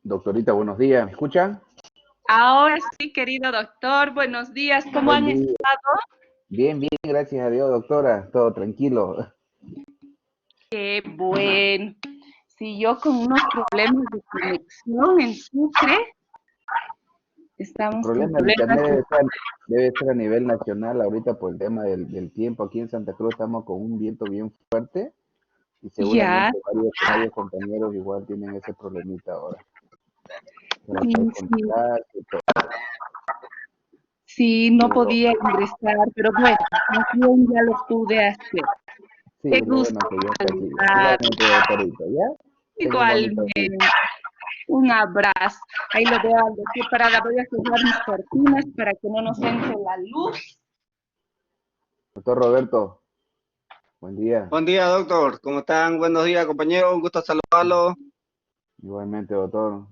Doctorita, buenos días. ¿Me escuchan? Ahora sí, querido doctor, buenos días. ¿Cómo Buen han día. estado? Bien, bien, gracias a Dios, doctora. Todo tranquilo. Qué bueno. Si yo con unos problemas de conexión en Sucre, El estamos con problema del problemas internet de... debe ser a nivel nacional ahorita por el tema del tiempo. Aquí en Santa Cruz estamos con un viento bien fuerte y Ya, seguramente varios compañeros igual tienen ese problemita ahora. Para sí, poder sí, conectarse y todo. sí, no Pero podía ingresar, pero bueno, más bien ya lo pude hacer. sí, Qué lo gusto bueno que ya está aquí. saludar, Igualmente, doctorita, ¿ya? Tengo un bonito día. igualmente. Un abrazo. Ahí lo veo al doctor Parada. Voy a cerrar mis cortinas para que no nos entre la luz. Doctor Roberto, buen día. Buen día, doctor. ¿Cómo están? Buenos días, compañero. Un gusto saludarlo. Igualmente, doctor.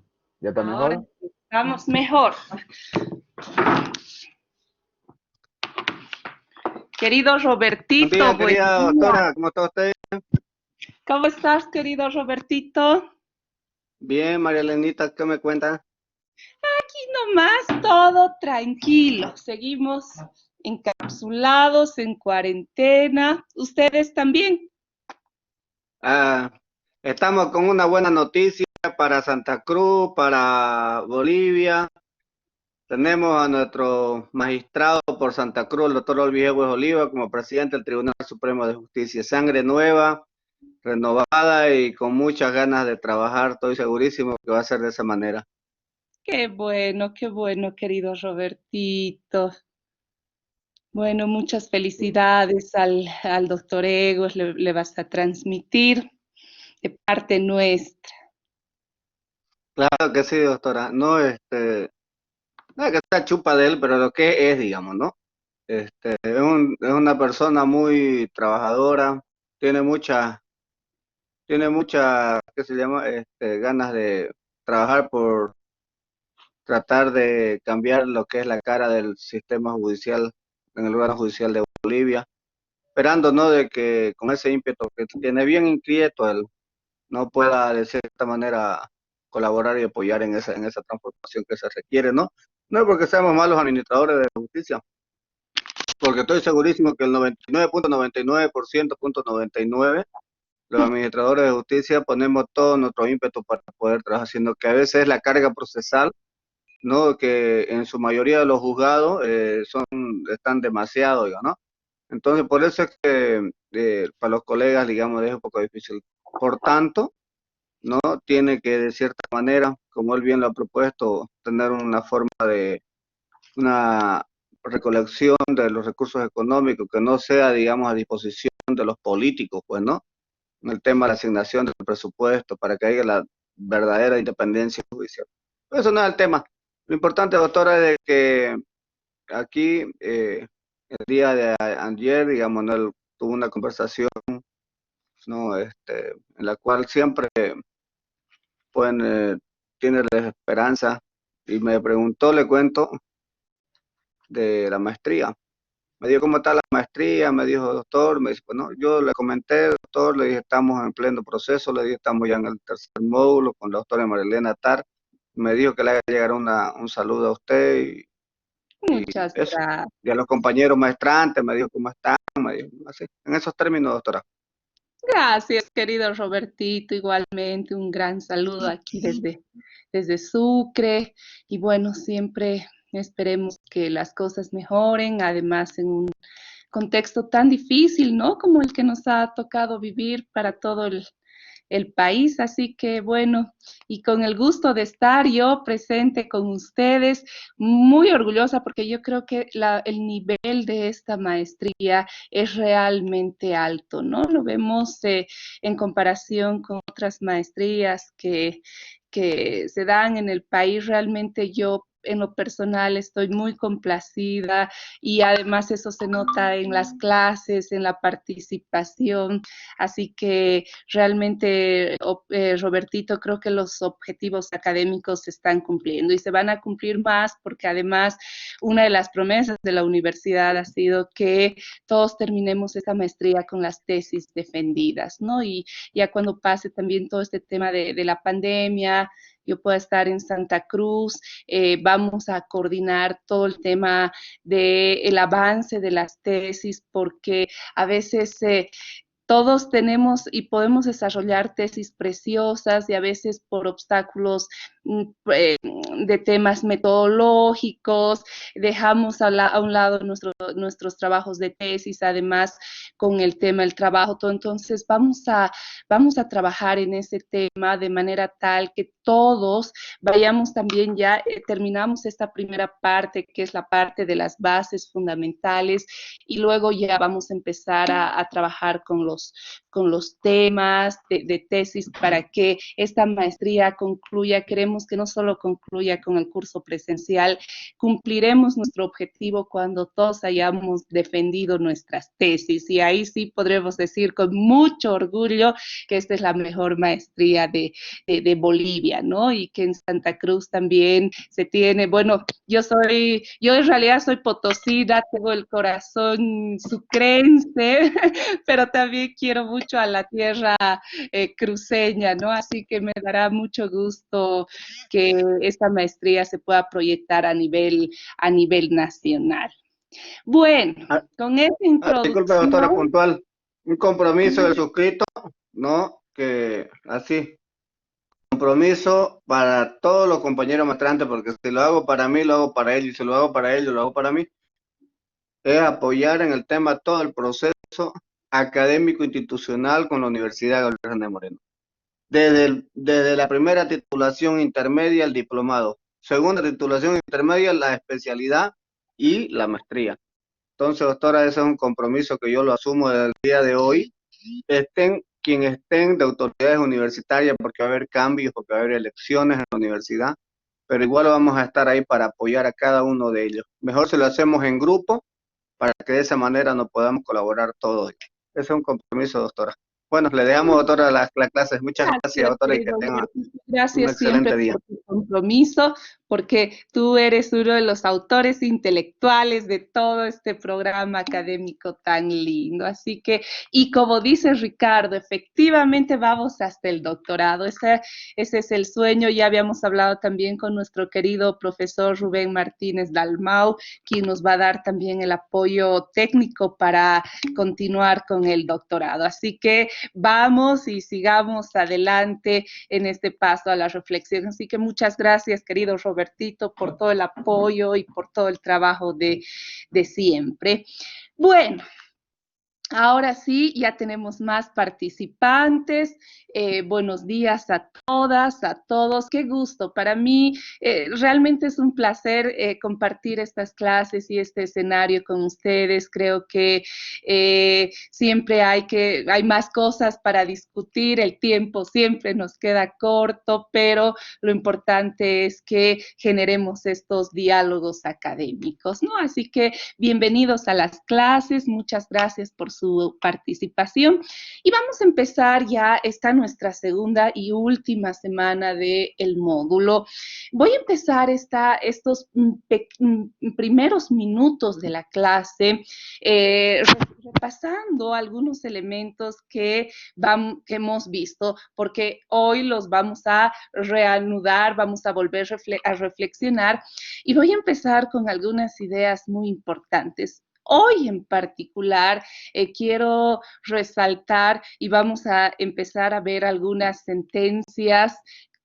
¿Ya está Ahora mejor? estamos mejor. Querido Buen Robertito, día, buen querida día. doctora. ¿Cómo está usted? ¿Cómo estás, querido Robertito? Bien, María Elenita, ¿qué me cuenta? Aquí nomás, todo tranquilo. Seguimos encapsulados en cuarentena. ¿Ustedes también? Ah, estamos con una buena noticia para Santa Cruz, para Bolivia. Tenemos a nuestro magistrado por Santa Cruz, el doctor Olviegües Oliva, como presidente del Tribunal Supremo de Justicia. Sangre nueva, renovada y con muchas ganas de trabajar. Estoy segurísimo que va a ser de esa manera. Qué bueno, querido Robertito. Bueno, muchas felicidades al doctor Egos, le vas a transmitir de parte nuestra. Claro que sí, doctora. No, no es que sea chupa de él, pero lo que es, digamos, ¿no? Es una persona muy trabajadora, tiene mucha, ¿qué se llama? Ganas de trabajar por tratar de cambiar lo que es la cara del sistema judicial en el órgano judicial de Bolivia, esperando, ¿no? De que con ese ímpetu que tiene bien inquieto él, no pueda de cierta manera colaborar y apoyar en esa transformación que se requiere, ¿no? No es porque seamos malos administradores de justicia, porque estoy segurísimo que el 99.99%, los administradores de justicia ponemos todo nuestro ímpetu para poder trabajar, sino que a veces la carga procesal, ¿no? Que en su mayoría de los juzgados están demasiado, ¿no? Entonces, por eso es que para los colegas, digamos, es un poco difícil. Por tanto, ¿no? Tiene que, de cierta manera, como él bien lo ha propuesto, tener una forma de una recolección de los recursos económicos que no sea, digamos, a disposición de los políticos, pues, ¿no? En el tema de la asignación del presupuesto, para que haya la verdadera independencia judicial. Eso no es el tema. Lo importante, doctora, es de que aquí, el día de ayer, digamos, ¿no? Él tuvo una conversación, ¿no? En la cual siempre pueden, tiene la esperanza, y me preguntó, le cuento, de la maestría. Me dijo, ¿cómo está la maestría? Me dijo, doctor, me dice, bueno, yo le comenté, doctor, le dije, estamos en pleno proceso, le dije, estamos ya en el tercer módulo con la doctora Marilena Tar. Me dijo que le haga llegar un saludo a usted y Muchas eso. gracias. Y a los compañeros maestrantes, me dijo, ¿cómo están? Me dijo, así, en esos términos, doctora. Gracias, querido Robertito. Igualmente, un gran saludo aquí desde Sucre. Y bueno, siempre esperemos que las cosas mejoren, además en un contexto tan difícil, ¿no? Como el que nos ha tocado vivir para todo el país. Así que bueno, y con el gusto de estar yo presente con ustedes, muy orgullosa porque yo creo que el nivel de esta maestría es realmente alto, ¿no? Lo vemos en comparación con otras maestrías que se dan en el país. Realmente yo en lo personal estoy muy complacida y además eso se nota en las clases, en la participación. Así que realmente, Robertito, creo que los objetivos académicos se están cumpliendo y se van a cumplir más porque además una de las promesas de la universidad ha sido que todos terminemos esta maestría con las tesis defendidas, ¿no? Y ya cuando pase también todo este tema de la pandemia, yo pueda estar en Santa Cruz. Vamos a coordinar todo el tema del avance de las tesis, porque a veces todos tenemos y podemos desarrollar tesis preciosas y a veces por obstáculos de temas metodológicos dejamos a un lado nuestros trabajos de tesis, además con el tema del trabajo. Entonces vamos a trabajar en ese tema de manera tal que todos vayamos también ya, terminamos esta primera parte, que es la parte de las bases fundamentales, y luego ya vamos a empezar a trabajar con los temas de tesis para que esta maestría concluya. Queremos que no solo concluya con el curso presencial, cumpliremos nuestro objetivo cuando todos hayamos defendido nuestras tesis, y ahí sí podremos decir con mucho orgullo que esta es la mejor maestría de Bolivia, ¿no? Y que en Santa Cruz también se tiene, bueno, yo en realidad soy potosina, tengo el corazón sucrense, pero también quiero mucho a la tierra cruceña, ¿no? Así que me dará mucho gusto que esta maestría se pueda proyectar a nivel nacional. Bueno, con esta introducción... Disculpe, doctora, puntual, un compromiso del suscrito, ¿no? Que así, compromiso para todos los compañeros maestrantes, porque si lo hago para mí, lo hago para ellos, y si lo hago para ellos, lo hago para mí, es apoyar en el tema todo el proceso académico institucional con la Universidad Gabriel René Moreno. Desde la primera titulación intermedia, el diplomado, segunda titulación intermedia, la especialidad y la maestría. Entonces, doctora, ese es un compromiso que yo lo asumo desde el día de hoy. Quienes estén de autoridades universitarias, porque va a haber cambios, porque va a haber elecciones en la universidad, pero igual vamos a estar ahí para apoyar a cada uno de ellos. Mejor si lo hacemos en grupo, para que de esa manera nos podamos colaborar todos. Ese es un compromiso, doctora. Bueno, le dejamos, doctora, las clases. Muchas gracias, doctora, y que tenga un excelente día. Por tu compromiso, porque tú eres uno de los autores intelectuales de todo este programa académico tan lindo. Así que, y como dice Ricardo, efectivamente vamos hasta el doctorado. Ese es el sueño. Ya habíamos hablado también con nuestro querido profesor Rubén Martínez Dalmau, quien nos va a dar también el apoyo técnico para continuar con el doctorado. Así que vamos y sigamos adelante en este paso a la reflexión. Así que muchas gracias, querido Robertito, por todo el apoyo y por todo el trabajo de siempre. Bueno, ahora sí, ya tenemos más participantes. Buenos días a todas, a todos. Qué gusto. Para mí realmente es un placer compartir estas clases y este escenario con ustedes. Creo que siempre hay más cosas para discutir. El tiempo siempre nos queda corto, pero lo importante es que generemos estos diálogos académicos, ¿no? Así que bienvenidos a las clases. Muchas gracias por su participación. Y vamos a empezar ya, está nuestra segunda y última semana del módulo. Voy a empezar estos primeros minutos de la clase repasando algunos elementos que hemos visto, porque hoy los vamos a reanudar, vamos a volver a reflexionar, y voy a empezar con algunas ideas muy importantes. Hoy en particular quiero resaltar y vamos a empezar a ver algunas sentencias,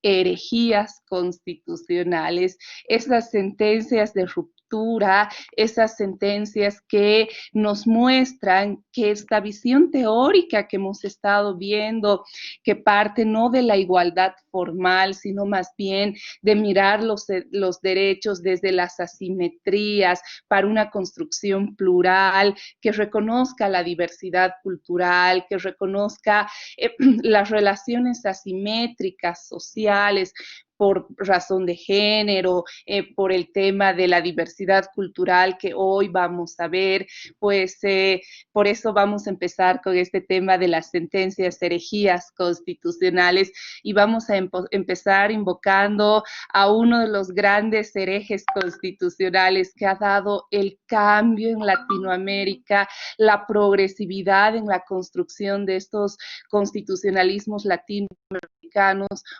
herejías constitucionales, esas sentencias de ruptura, esas sentencias que nos muestran que esta visión teórica que hemos estado viendo, que parte no de la igualdad formal, sino más bien de mirar los derechos desde las asimetrías para una construcción plural, que reconozca la diversidad cultural, que reconozca las relaciones asimétricas sociales, por razón de género, por el tema de la diversidad cultural que hoy vamos a ver, pues por eso vamos a empezar con este tema de las sentencias herejías constitucionales, y vamos a empezar invocando a uno de los grandes herejes constitucionales que ha dado el cambio en Latinoamérica, la progresividad en la construcción de estos constitucionalismos latinoamericanos,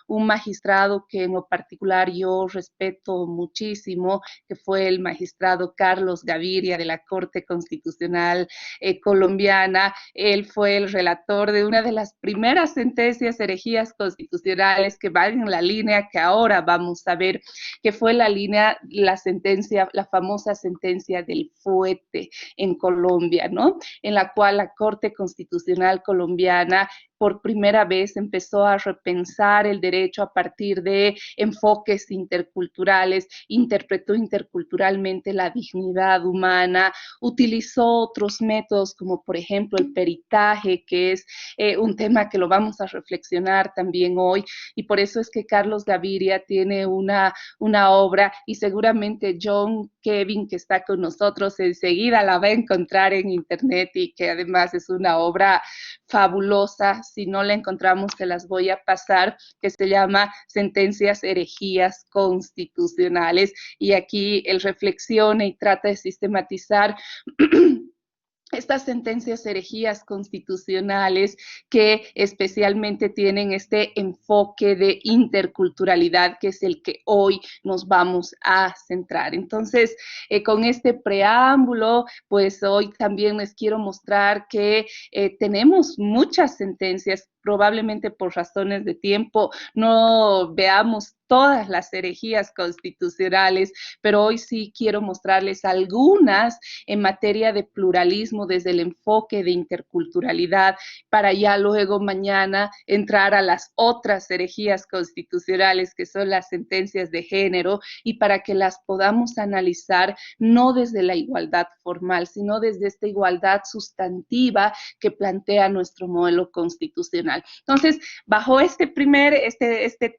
un magistrado que en lo particular yo respeto muchísimo, que fue el magistrado Carlos Gaviria de la Corte Constitucional colombiana. Él fue el relator de una de las primeras sentencias herejías constitucionales que van en la línea que ahora vamos a ver, que fue la sentencia, la famosa sentencia del fuete en Colombia, ¿no? En la cual la Corte Constitucional colombiana por primera vez empezó a repensar el derecho a partir de enfoques interculturales, interpretó interculturalmente la dignidad humana, utilizó otros métodos como por ejemplo el peritaje, que es un tema que lo vamos a reflexionar también hoy, y por eso es que Carlos Gaviria tiene una obra, y seguramente John Kevin, que está con nosotros, enseguida la va a encontrar en internet, y que además es una obra fabulosa. Si no la encontramos, se las voy a pasar, que se llama Sentencias Herejías Constitucionales, y aquí él reflexiona y trata de sistematizar estas sentencias herejías constitucionales que especialmente tienen este enfoque de interculturalidad, que es el que hoy nos vamos a centrar. Entonces, con este preámbulo, pues hoy también les quiero mostrar que tenemos muchas sentencias. Probablemente por razones de tiempo no veamos todas las herejías constitucionales, pero hoy sí quiero mostrarles algunas en materia de pluralismo desde el enfoque de interculturalidad, para ya luego mañana entrar a las otras herejías constitucionales, que son las sentencias de género, y para que las podamos analizar no desde la igualdad formal, sino desde esta igualdad sustantiva que plantea nuestro modelo constitucional. Entonces, bajo este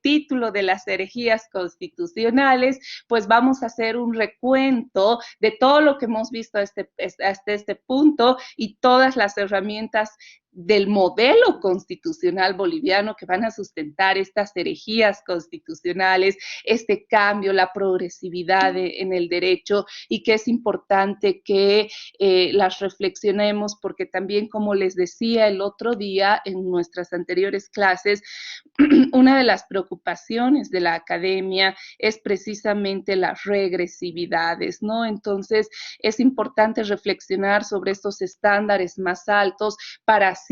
título de las herejías constitucionales, pues vamos a hacer un recuento de todo lo que hemos visto hasta este punto y todas las herramientas del modelo constitucional boliviano que van a sustentar estas herejías constitucionales, este cambio, la progresividad en el derecho, y que es importante que las reflexionemos, porque también, como les decía el otro día en nuestras anteriores clases, una de las preocupaciones de la academia es precisamente las regresividades, ¿no? Entonces, es importante reflexionar sobre estos estándares más altos para así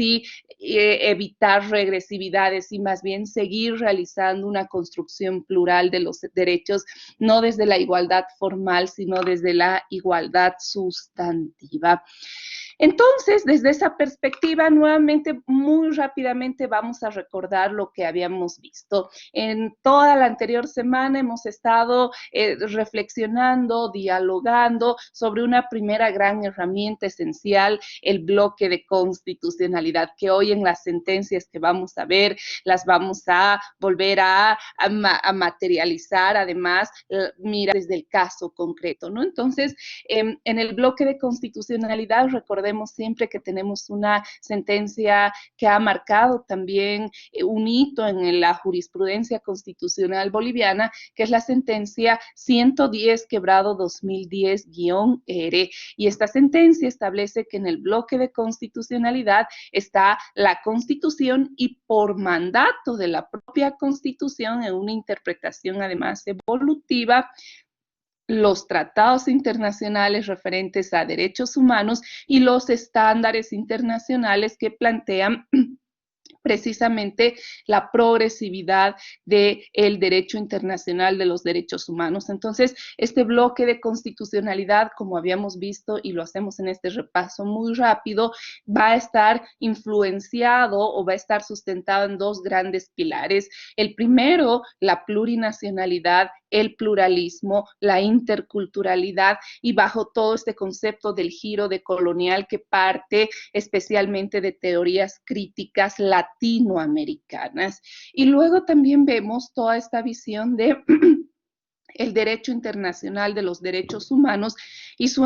evitar regresividades y más bien seguir realizando una construcción plural de los derechos, no desde la igualdad formal, sino desde la igualdad sustantiva. Entonces, desde esa perspectiva, nuevamente, muy rápidamente vamos a recordar lo que habíamos visto. En toda la anterior semana hemos estado reflexionando, dialogando sobre una primera gran herramienta esencial, el bloque de constitucionalidad, que hoy en las sentencias que vamos a ver, las vamos a volver a materializar, además, mira desde el caso concreto, ¿no? Entonces, en el bloque de constitucionalidad, recordemos siempre que tenemos una sentencia que ha marcado también un hito en la jurisprudencia constitucional boliviana, que es la sentencia 110/2010-ERE. Y esta sentencia establece que en el bloque de constitucionalidad está la Constitución, y por mandato de la propia Constitución, en una interpretación además evolutiva, los tratados internacionales referentes a derechos humanos y los estándares internacionales que plantean precisamente la progresividad del derecho internacional de los derechos humanos. Entonces, este bloque de constitucionalidad, como habíamos visto y lo hacemos en este repaso muy rápido, va a estar influenciado o va a estar sustentado en dos grandes pilares. El primero, la plurinacionalidad, el pluralismo, la interculturalidad, y bajo todo este concepto del giro decolonial que parte especialmente de teorías críticas latinoamericanas. Y luego también vemos toda esta visión de el derecho internacional de los derechos humanos, y su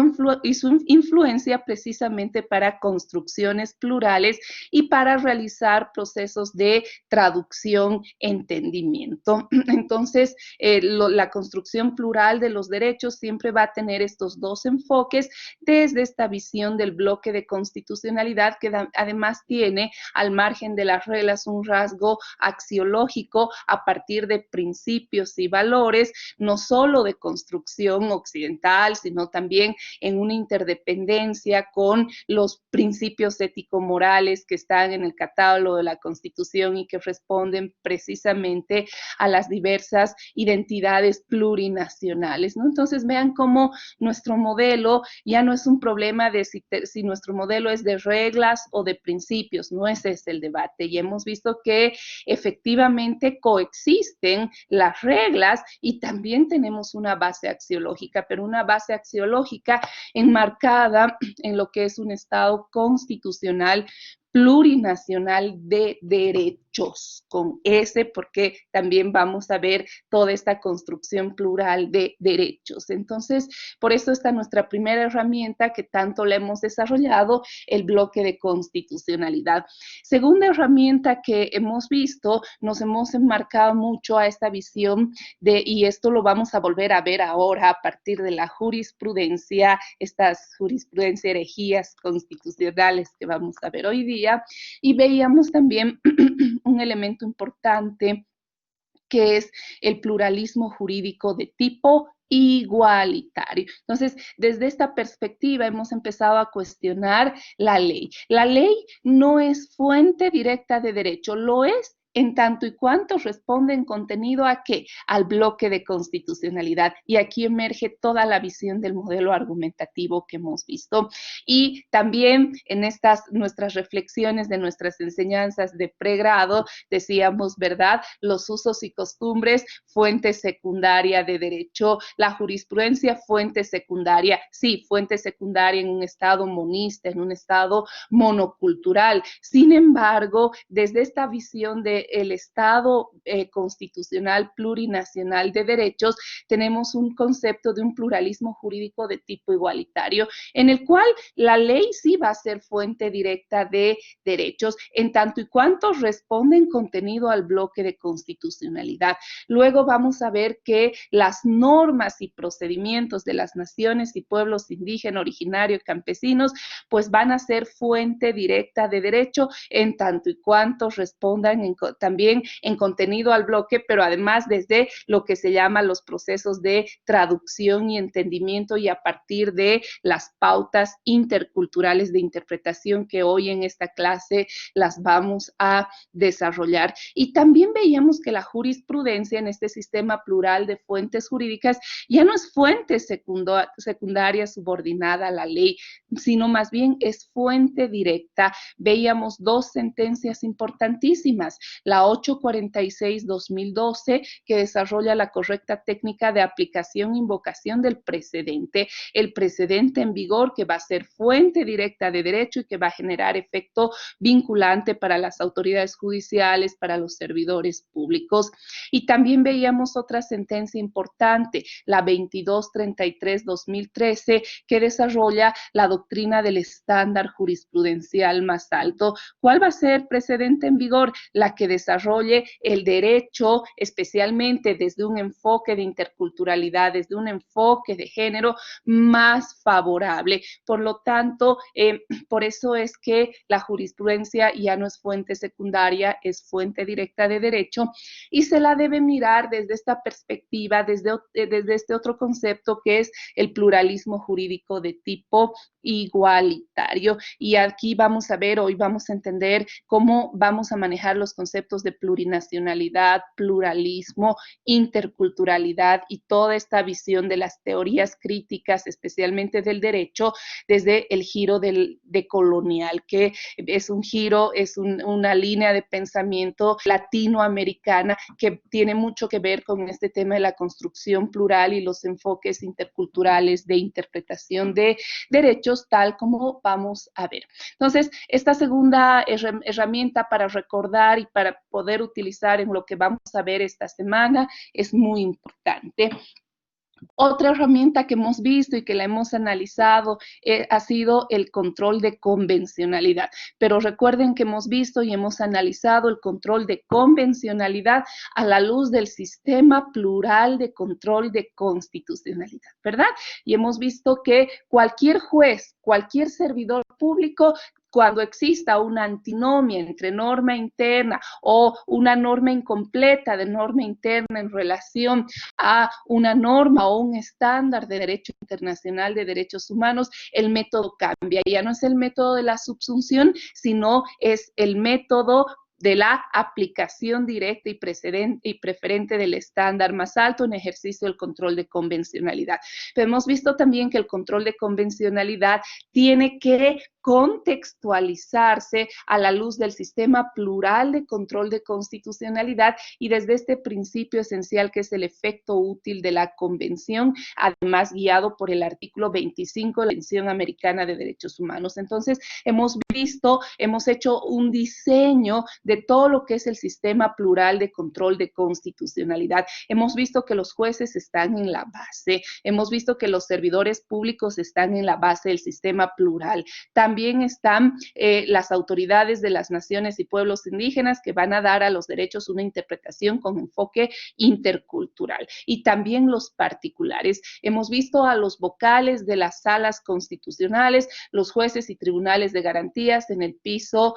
influencia precisamente para construcciones plurales y para realizar procesos de traducción, entendimiento. Entonces, la construcción plural de los derechos siempre va a tener estos dos enfoques desde esta visión del bloque de constitucionalidad que además tiene al margen de las reglas un rasgo axiológico a partir de principios y valores, no solo de construcción occidental, sino también en una interdependencia con los principios ético-morales que están en el catálogo de la Constitución y que responden precisamente a las diversas identidades plurinacionales, ¿no? Entonces vean cómo nuestro modelo ya no es un problema de si nuestro modelo es de reglas o de principios, no ese es el debate. Y hemos visto que efectivamente coexisten las reglas y también tenemos una base axiológica, pero una base axiológica enmarcada en lo que es un Estado constitucional plurinacional de derechos, con S, porque también vamos a ver toda esta construcción plural de derechos. Entonces, por eso está nuestra primera herramienta que tanto la hemos desarrollado, el bloque de constitucionalidad. Segunda herramienta que hemos visto, nos hemos enmarcado mucho a esta visión y esto lo vamos a volver a ver ahora a partir de la jurisprudencia, estas jurisprudencia herejías constitucionales que vamos a ver hoy día, y veíamos también un elemento importante que es el pluralismo jurídico de tipo igualitario. Entonces, desde esta perspectiva hemos empezado a cuestionar la ley. La ley no es fuente directa de derecho, lo es en tanto y cuanto responde en contenido ¿a qué? Al bloque de constitucionalidad. Y aquí emerge toda la visión del modelo argumentativo que hemos visto. Y también en nuestras reflexiones de nuestras enseñanzas de pregrado, decíamos, ¿verdad? Los usos y costumbres, fuente secundaria de derecho, la jurisprudencia, fuente secundaria, sí, fuente secundaria en un estado monista, en un estado monocultural. Sin embargo, desde esta visión del Estado constitucional plurinacional de derechos, tenemos un concepto de un pluralismo jurídico de tipo igualitario, en el cual la ley sí va a ser fuente directa de derechos, en tanto y cuanto responde en contenido al bloque de constitucionalidad. Luego vamos a ver que las normas y procedimientos de las naciones y pueblos indígenas, originarios, campesinos, pues van a ser fuente directa de derecho, en tanto y cuanto respondan también en contenido al bloque, pero además desde lo que se llama los procesos de traducción y entendimiento y a partir de las pautas interculturales de interpretación que hoy en esta clase las vamos a desarrollar. Y también veíamos que la jurisprudencia en este sistema plural de fuentes jurídicas ya no es fuente secundaria subordinada a la ley, sino más bien es fuente directa. Veíamos dos sentencias importantísimas, la 846-2012, que desarrolla la correcta técnica de aplicación e invocación del precedente, el precedente en vigor que va a ser fuente directa de derecho y que va a generar efecto vinculante para las autoridades judiciales, para los servidores públicos. Y también veíamos otra sentencia importante, la 2233-2013, que desarrolla la doctrina del estándar jurisprudencial más alto. ¿Cuál va a ser precedente en vigor? La que desarrolle el derecho, especialmente desde un enfoque de interculturalidad, desde un enfoque de género más favorable. Por lo tanto, por eso es que la jurisprudencia ya no es fuente secundaria, es fuente directa de derecho y se la debe mirar desde esta perspectiva, desde este otro concepto que es el pluralismo jurídico de tipo igualitario. Y aquí vamos a ver, hoy vamos a entender cómo vamos a manejar los conceptos de plurinacionalidad, pluralismo, interculturalidad y toda esta visión de las teorías críticas, especialmente del derecho, desde el giro decolonial, que es un giro, es una línea de pensamiento latinoamericana que tiene mucho que ver con este tema de la construcción plural y los enfoques interculturales de interpretación de derechos, tal como vamos a ver. Entonces, esta segunda herramienta para recordar y para poder utilizar en lo que vamos a ver esta semana es muy importante. Otra herramienta que hemos visto y que la hemos analizado ha sido el control de convencionalidad. Pero recuerden que hemos visto y hemos analizado el control de convencionalidad a la luz del sistema plural de control de constitucionalidad, ¿verdad? Y hemos visto que cualquier juez, cualquier servidor público, cuando exista una antinomia entre norma interna o una norma incompleta de norma interna en relación a una norma o un estándar de derecho internacional de derechos humanos, el método cambia. Ya no es el método de la subsunción, sino es el método de la aplicación directa y preferente del estándar más alto en ejercicio del control de convencionalidad. Pero hemos visto también que el control de convencionalidad tiene que contextualizarse a la luz del sistema plural de control de constitucionalidad y desde este principio esencial que es el efecto útil de la convención, además guiado por el artículo 25 de la Convención Americana de Derechos Humanos. Entonces, hemos hecho un diseño de todo lo que es el sistema plural de control de constitucionalidad. Hemos visto que los jueces están en la base, hemos visto que los servidores públicos están en la base del sistema plural. También están las autoridades de las naciones y pueblos indígenas que van a dar a los derechos una interpretación con enfoque intercultural. Y también los particulares. Hemos visto a los vocales de las salas constitucionales, los jueces y tribunales de garantías en el piso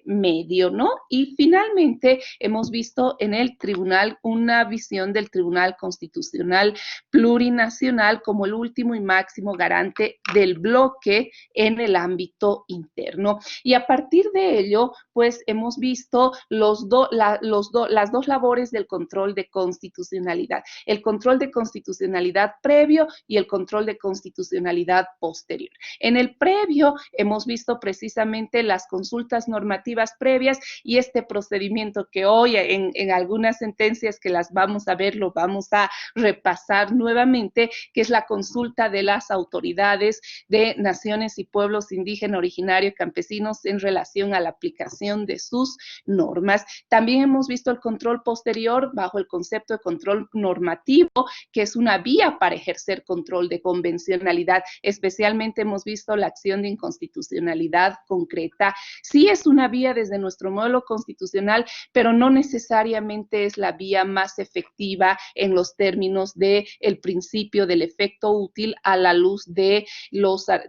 medio, ¿no? Y finalmente hemos visto en el tribunal una visión del Tribunal Constitucional Plurinacional como el último y máximo garante del bloque en el ámbito interno. Y a partir de ello, pues hemos visto las dos labores del control de constitucionalidad, el control de constitucionalidad previo y el control de constitucionalidad posterior. En el previo hemos visto precisamente las consultas normativas previas y este procedimiento que hoy en algunas sentencias que las vamos a ver, lo vamos a repasar nuevamente, que es la consulta de las autoridades de naciones y pueblos indígenas, originarios, campesinos en relación a la aplicación de sus normas. También hemos visto el control posterior bajo el concepto de control normativo, que es una vía para ejercer control de convencionalidad. Especialmente hemos visto la acción de inconstitucionalidad concreta. Sí es una vía desde nuestro modelo constitucional, pero no necesariamente es la vía más efectiva en los términos del principio del efecto útil a la luz de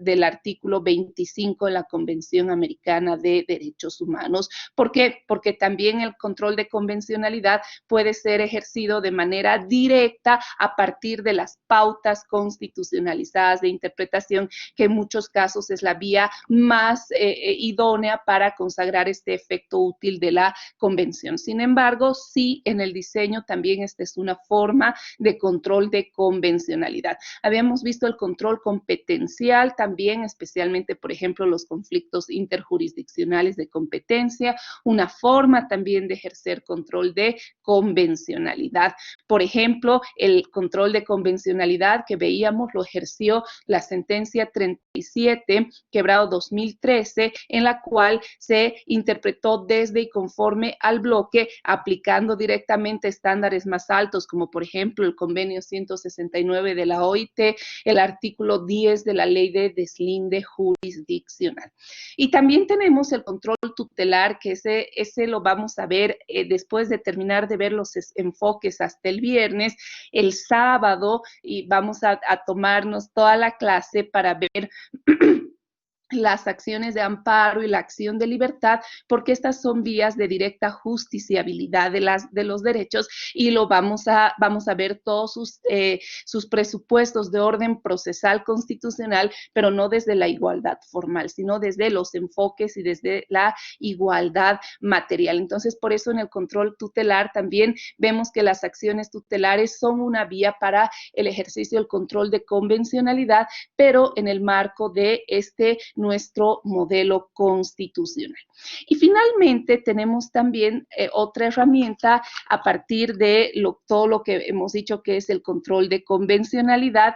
del artículo 25 de la Convención Americana de Derechos Humanos. ¿Por qué? Porque también el control de convencionalidad puede ser ejercido de manera directa a partir de las pautas constitucionalizadas de interpretación, que en muchos casos es la vía más idónea para consagrar este efecto útil de la convención. Sin embargo, sí, en el diseño también esta es una forma de control de convencionalidad. Habíamos visto el control competencial también, especialmente, por ejemplo, los conflictos interjurisdiccionales de competencia, una forma también de ejercer control de convencionalidad. Por ejemplo, el control de convencionalidad que veíamos lo ejerció la sentencia 37, quebrado 2013, en la cual se interpretó desde y conforme al bloque, aplicando directamente estándares más altos, como por ejemplo el convenio 169 de la OIT, el artículo 10 de la ley de deslinde jurisdiccional. Y también tenemos el control tutelar, que ese lo vamos a ver después de terminar de ver los enfoques hasta el viernes. El sábado y vamos a tomarnos toda la clase para ver las acciones de amparo y la acción de libertad, porque estas son vías de directa justiciabilidad de los derechos, y lo vamos a ver todos sus presupuestos de orden procesal constitucional, pero no desde la igualdad formal, sino desde los enfoques y desde la igualdad material. Entonces, por eso en el control tutelar también vemos que las acciones tutelares son una vía para el ejercicio del control de convencionalidad, pero en el marco de este nuestro modelo constitucional. Y finalmente tenemos también otra herramienta a partir de todo lo que hemos dicho que es el control de convencionalidad,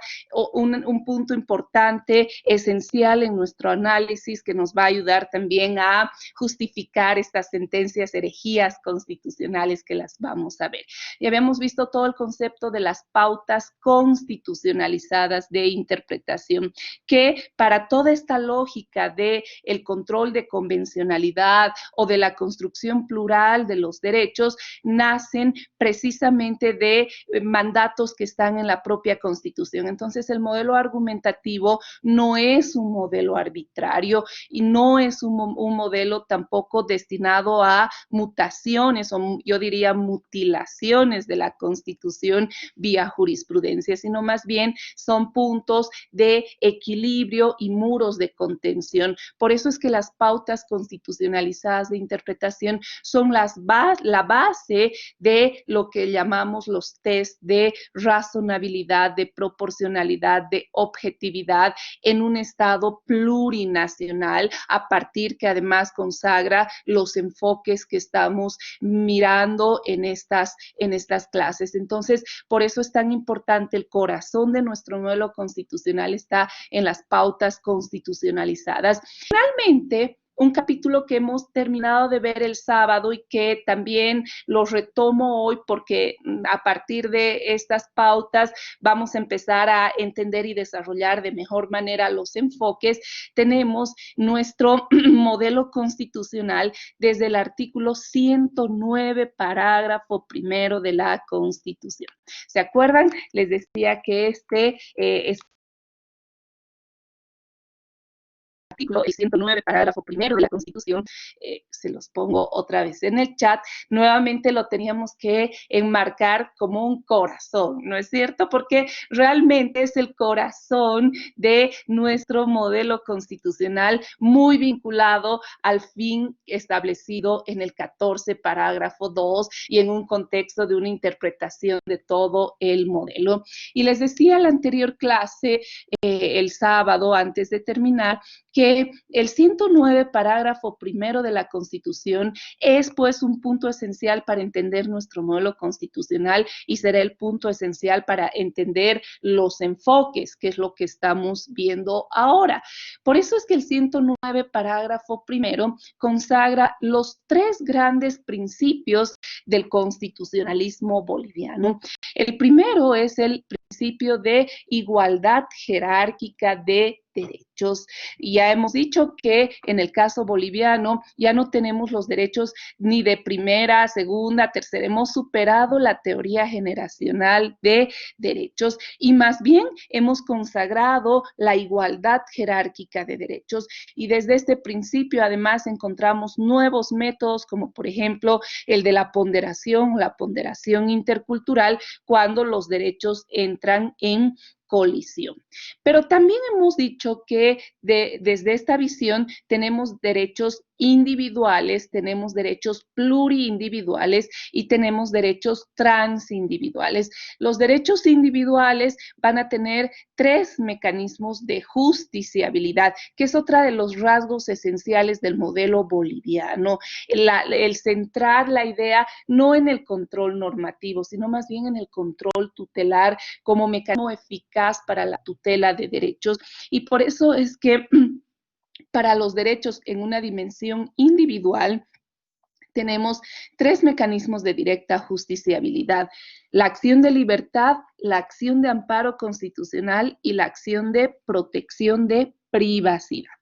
un punto importante, esencial en nuestro análisis que nos va a ayudar también a justificar estas sentencias herejías constitucionales que las vamos a ver. Y habíamos visto todo el concepto de las pautas constitucionalizadas de interpretación, que para toda esta lógica de el control de convencionalidad o de la construcción plural de los derechos, nacen precisamente de mandatos que están en la propia Constitución. Entonces, el modelo argumentativo no es un modelo arbitrario y no es un modelo tampoco destinado a mutaciones o yo diría mutilaciones de la Constitución vía jurisprudencia, sino más bien son puntos de equilibrio y muros de contención. Por eso es que las pautas constitucionalizadas de interpretación son la base de lo que llamamos los test de razonabilidad, de proporcionalidad, de objetividad en un Estado plurinacional, a partir que además consagra los enfoques que estamos mirando en estas clases. Entonces, por eso es tan importante, el corazón de nuestro modelo constitucional está en las pautas constitucionalizadas. Finalmente, un capítulo que hemos terminado de ver el sábado y que también lo retomo hoy porque a partir de estas pautas vamos a empezar a entender y desarrollar de mejor manera los enfoques. Tenemos nuestro modelo constitucional desde el artículo 109, parágrafo primero de la Constitución. ¿Se acuerdan? Les decía que es artículo 109, parágrafo primero de la Constitución, se los pongo otra vez en el chat, nuevamente lo teníamos que enmarcar como un corazón, ¿no es cierto? Porque realmente es el corazón de nuestro modelo constitucional, muy vinculado al fin establecido en el 14, parágrafo 2, y en un contexto de una interpretación de todo el modelo. Y les decía en la anterior clase, el sábado, antes de terminar, que el 109, parágrafo primero de la Constitución es pues un punto esencial para entender nuestro modelo constitucional y será el punto esencial para entender los enfoques, que es lo que estamos viendo ahora. Por eso es que el 109, parágrafo primero, consagra los tres grandes principios del constitucionalismo boliviano. El primero es el principio de igualdad jerárquica de derechos. Ya hemos dicho que en el caso boliviano ya no tenemos los derechos ni de primera, segunda, tercera. Hemos superado la teoría generacional de derechos y más bien hemos consagrado la igualdad jerárquica de derechos. Y desde este principio además encontramos nuevos métodos como por ejemplo el de la ponderación intercultural, cuando los derechos entran en colisión. Pero también hemos dicho que desde esta visión tenemos derechos individuales, tenemos derechos pluriindividuales y tenemos derechos transindividuales. Los derechos individuales van a tener tres mecanismos de justiciabilidad, que es otra de los rasgos esenciales del modelo boliviano. El centrar la idea no en el control normativo, sino más bien en el control tutelar como mecanismo eficaz para la tutela de derechos. Y por eso es que para los derechos en una dimensión individual, tenemos tres mecanismos de directa justiciabilidad: la acción de libertad, la acción de amparo constitucional y la acción de protección de privacidad.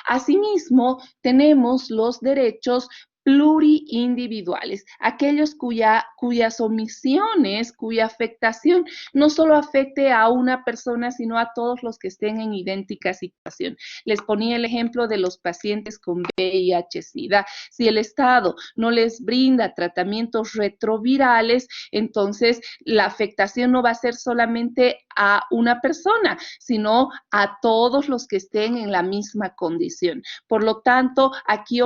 Asimismo, tenemos los derechos pluriindividuales, aquellos cuyas omisiones, cuya afectación no solo afecte a una persona, sino a todos los que estén en idéntica situación. Les ponía el ejemplo de los pacientes con VIH-Sida. Si el Estado no les brinda tratamientos retrovirales, entonces la afectación no va a ser solamente a una persona, sino a todos los que estén en la misma condición. Por lo tanto, aquí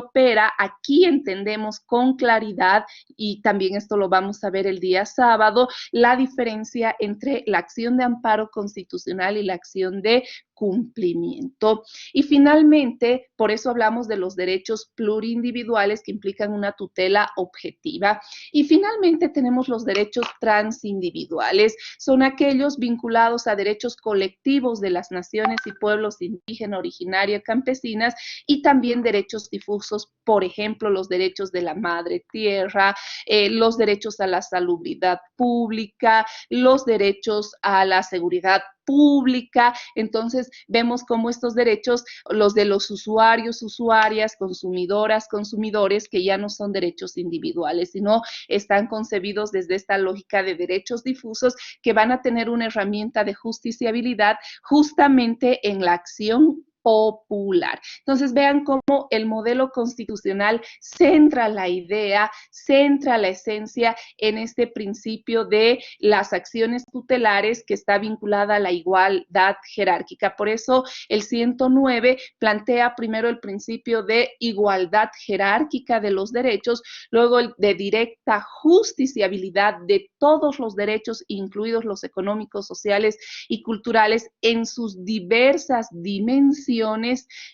entendemos con claridad, y también esto lo vamos a ver el día sábado, la diferencia entre la acción de amparo constitucional y la acción de cumplimiento. Y finalmente, por eso hablamos de los derechos plurindividuales que implican una tutela objetiva. Y finalmente tenemos los derechos transindividuales. Son aquellos vinculados a derechos colectivos de las naciones y pueblos indígenas, originarias, campesinas, y también derechos difusos, por ejemplo, los derechos de la madre tierra, los derechos a la salubridad pública, los derechos a la seguridad pública. Entonces vemos cómo estos derechos, los de los usuarios, usuarias, consumidoras, consumidores, que ya no son derechos individuales, sino están concebidos desde esta lógica de derechos difusos que van a tener una herramienta de justiciabilidad justamente en la acción popular. Entonces vean cómo el modelo constitucional centra la idea, centra la esencia en este principio de las acciones tutelares que está vinculada a la igualdad jerárquica. Por eso el 109 plantea primero el principio de igualdad jerárquica de los derechos, luego el de directa justiciabilidad de todos los derechos, incluidos los económicos, sociales y culturales en sus diversas dimensiones,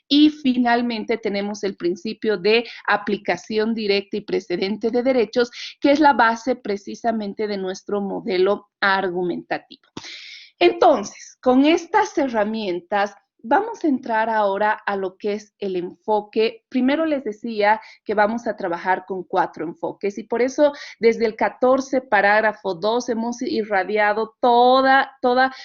y finalmente tenemos el principio de aplicación directa y precedente de derechos, que es la base precisamente de nuestro modelo argumentativo. Entonces, con estas herramientas vamos a entrar ahora a lo que es el enfoque. Primero les decía que vamos a trabajar con 4 enfoques y por eso desde el 14, parágrafo 2, hemos irradiado toda,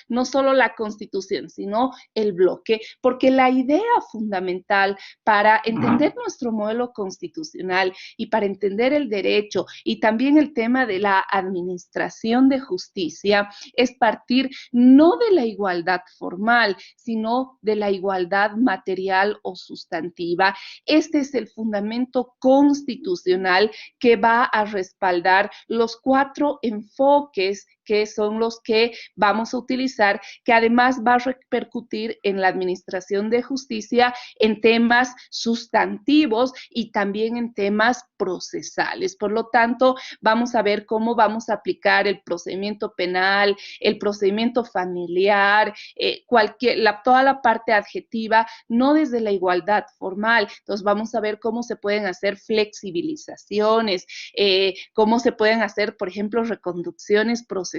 no solo la Constitución, sino el bloque, porque la idea fundamental para entender nuestro modelo constitucional y para entender el derecho y también el tema de la administración de justicia es partir no de la igualdad formal, sino de la igualdad material o sustantiva. Este es el fundamento constitucional que va a respaldar los 4 enfoques que son los que vamos a utilizar, que además va a repercutir en la administración de justicia en temas sustantivos y también en temas procesales. Por lo tanto, vamos a ver cómo vamos a aplicar el procedimiento penal, el procedimiento familiar, toda la parte adjetiva, no desde la igualdad formal. Entonces vamos a ver cómo se pueden hacer flexibilizaciones, cómo se pueden hacer, por ejemplo, reconducciones procesales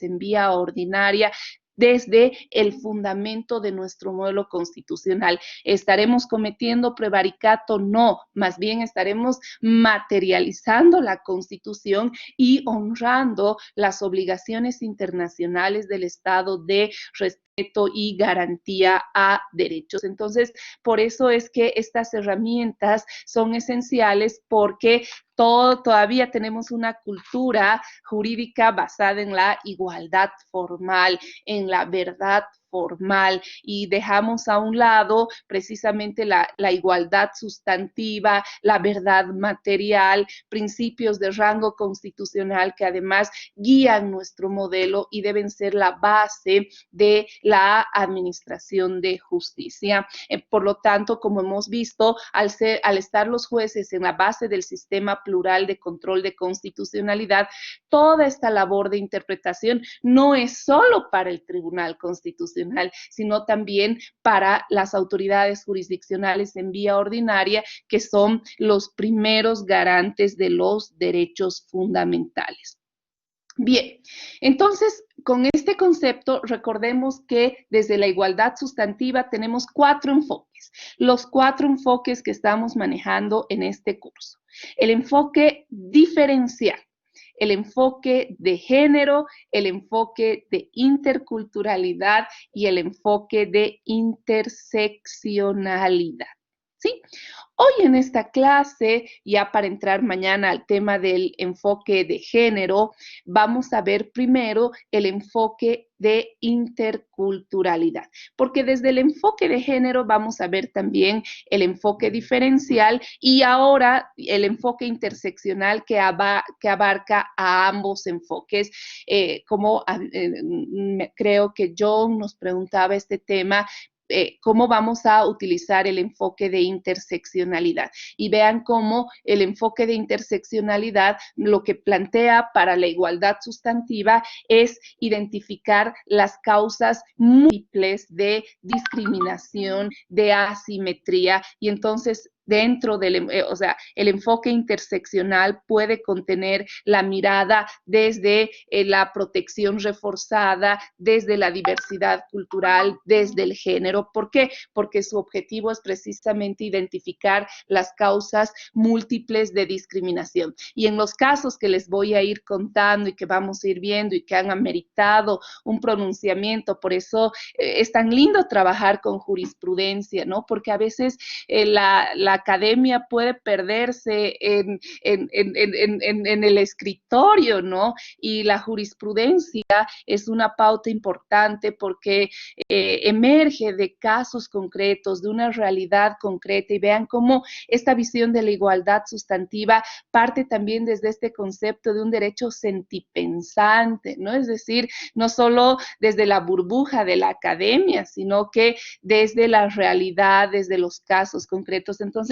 en vía ordinaria, desde el fundamento de nuestro modelo constitucional. ¿Estaremos cometiendo prevaricato? No, más bien estaremos materializando la Constitución y honrando las obligaciones internacionales del Estado de respeto y garantía a derechos. Entonces, por eso es que estas herramientas son esenciales, porque todavía tenemos una cultura jurídica basada en la igualdad formal, en la verdad formal, y dejamos a un lado precisamente la igualdad sustantiva, la verdad material, principios de rango constitucional que además guían nuestro modelo y deben ser la base de la administración de justicia. Por lo tanto, como hemos visto, al estar los jueces en la base del sistema plural de control de constitucionalidad, toda esta labor de interpretación no es solo para el Tribunal Constitucional, sino también para las autoridades jurisdiccionales en vía ordinaria, que son los primeros garantes de los derechos fundamentales. Bien, entonces, con este concepto, recordemos que desde la igualdad sustantiva tenemos 4 enfoques, los 4 enfoques que estamos manejando en este curso. El enfoque diferencial, el enfoque de género, el enfoque de interculturalidad y el enfoque de interseccionalidad. ¿Sí? Hoy en esta clase, ya para entrar mañana al tema del enfoque de género, vamos a ver primero el enfoque de interculturalidad, porque desde el enfoque de género vamos a ver también el enfoque diferencial y ahora el enfoque interseccional que abarca a ambos enfoques. Creo que John nos preguntaba este tema, cómo vamos a utilizar el enfoque de interseccionalidad. Y vean cómo el enfoque de interseccionalidad lo que plantea para la igualdad sustantiva es identificar las causas múltiples de discriminación, de asimetría, y entonces dentro del, o sea, el enfoque interseccional puede contener la mirada desde la protección reforzada, desde la diversidad cultural, desde el género. ¿Por qué? Porque su objetivo es precisamente identificar las causas múltiples de discriminación. Y en los casos que les voy a ir contando y que vamos a ir viendo y que han ameritado un pronunciamiento, por eso es tan lindo trabajar con jurisprudencia, ¿no? Porque a veces la academia puede perderse en el escritorio, ¿no? Y la jurisprudencia es una pauta importante porque emerge de casos concretos, de una realidad concreta, y vean cómo esta visión de la igualdad sustantiva parte también desde este concepto de un derecho sentipensante, ¿no? Es decir, no solo desde la burbuja de la academia, sino que desde la realidad, desde los casos concretos. Entonces,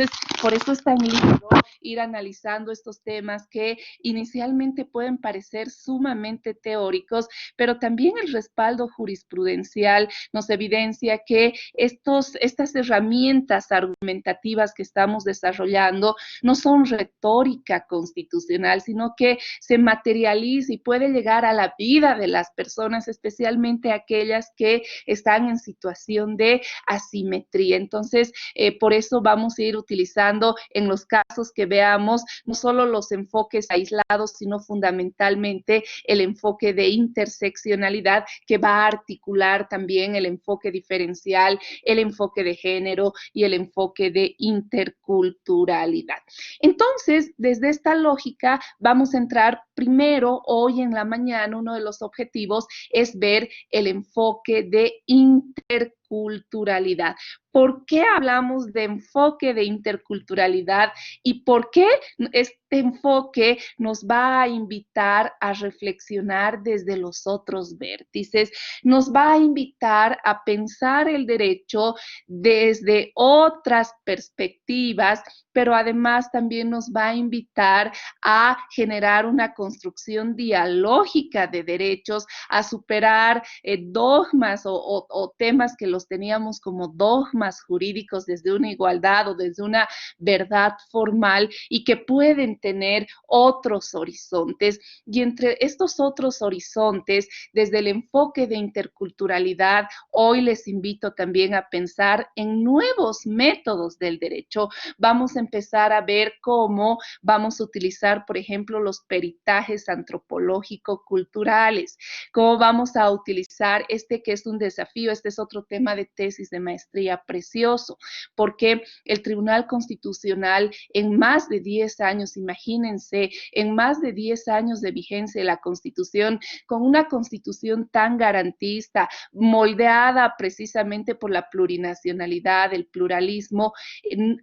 por eso es tan lindo ir analizando estos temas que inicialmente pueden parecer sumamente teóricos, pero también el respaldo jurisprudencial nos evidencia que estas herramientas argumentativas que estamos desarrollando no son retórica constitucional, sino que se materializa y puede llegar a la vida de las personas, especialmente aquellas que están en situación de asimetría. Entonces, por eso vamos a ir utilizando en los casos que veamos no solo los enfoques aislados, sino fundamentalmente el enfoque de interseccionalidad, que va a articular también el enfoque diferencial, el enfoque de género y el enfoque de interculturalidad. Entonces, desde esta lógica, vamos a entrar primero, hoy en la mañana, uno de los objetivos es ver el enfoque de interculturalidad. ¿Por qué hablamos de enfoque de interculturalidad y por qué este enfoque nos va a invitar a reflexionar desde los otros vértices? Nos va a invitar a pensar el derecho desde otras perspectivas, pero además también nos va a invitar a generar una construcción dialógica de derechos, a superar dogmas o temas que los teníamos como dogmas jurídicos desde una igualdad o desde una verdad formal y que pueden tener otros horizontes. Y entre estos otros horizontes, desde el enfoque de interculturalidad, hoy les invito también a pensar en nuevos métodos del derecho. Vamos a empezar a ver cómo vamos a utilizar, por ejemplo, los peritajes antropológico-culturales, cómo vamos a utilizar este que es un desafío, este es otro tema de tesis de maestría precioso, porque el Tribunal Constitucional en más de 10 años, imagínense, en más de 10 años de vigencia de la Constitución, con una Constitución tan garantista, moldeada precisamente por la plurinacionalidad, el pluralismo,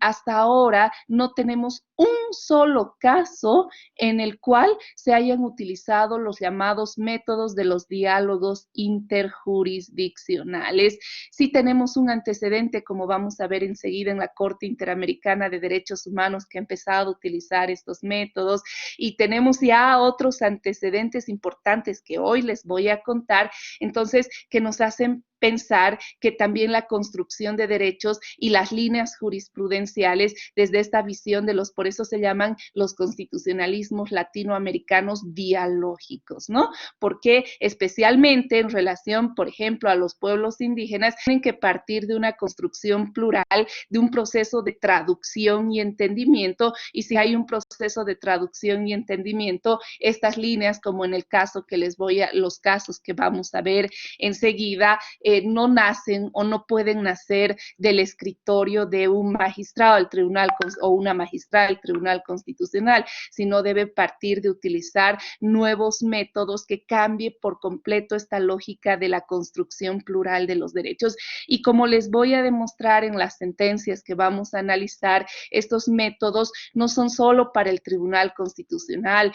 hasta ahora no tenemos un solo caso en el cual se hayan utilizado los llamados métodos de los diálogos interjurisdiccionales. Sí tenemos un antecedente, como vamos a ver enseguida, en la Corte Interamericana de Derechos Humanos, que ha empezado a utilizar estos métodos, y tenemos ya otros antecedentes importantes que hoy les voy a contar, entonces, que nos hacen pensar que también la construcción de derechos y las líneas jurisprudenciales desde esta visión de por eso se llaman los constitucionalismos latinoamericanos dialógicos, ¿no? Porque especialmente en relación, por ejemplo, a los pueblos indígenas, tienen que partir de una construcción plural, de un proceso de traducción y entendimiento, y si hay un proceso de traducción y entendimiento, estas líneas, como en el caso que los casos que vamos a ver enseguida, no nacen o no pueden nacer del escritorio de un magistrado del tribunal o una magistrada del Tribunal Constitucional, sino debe partir de utilizar nuevos métodos que cambie por completo esta lógica de la construcción plural de los derechos. Y como les voy a demostrar en las sentencias que vamos a analizar, estos métodos no son solo para el Tribunal Constitucional,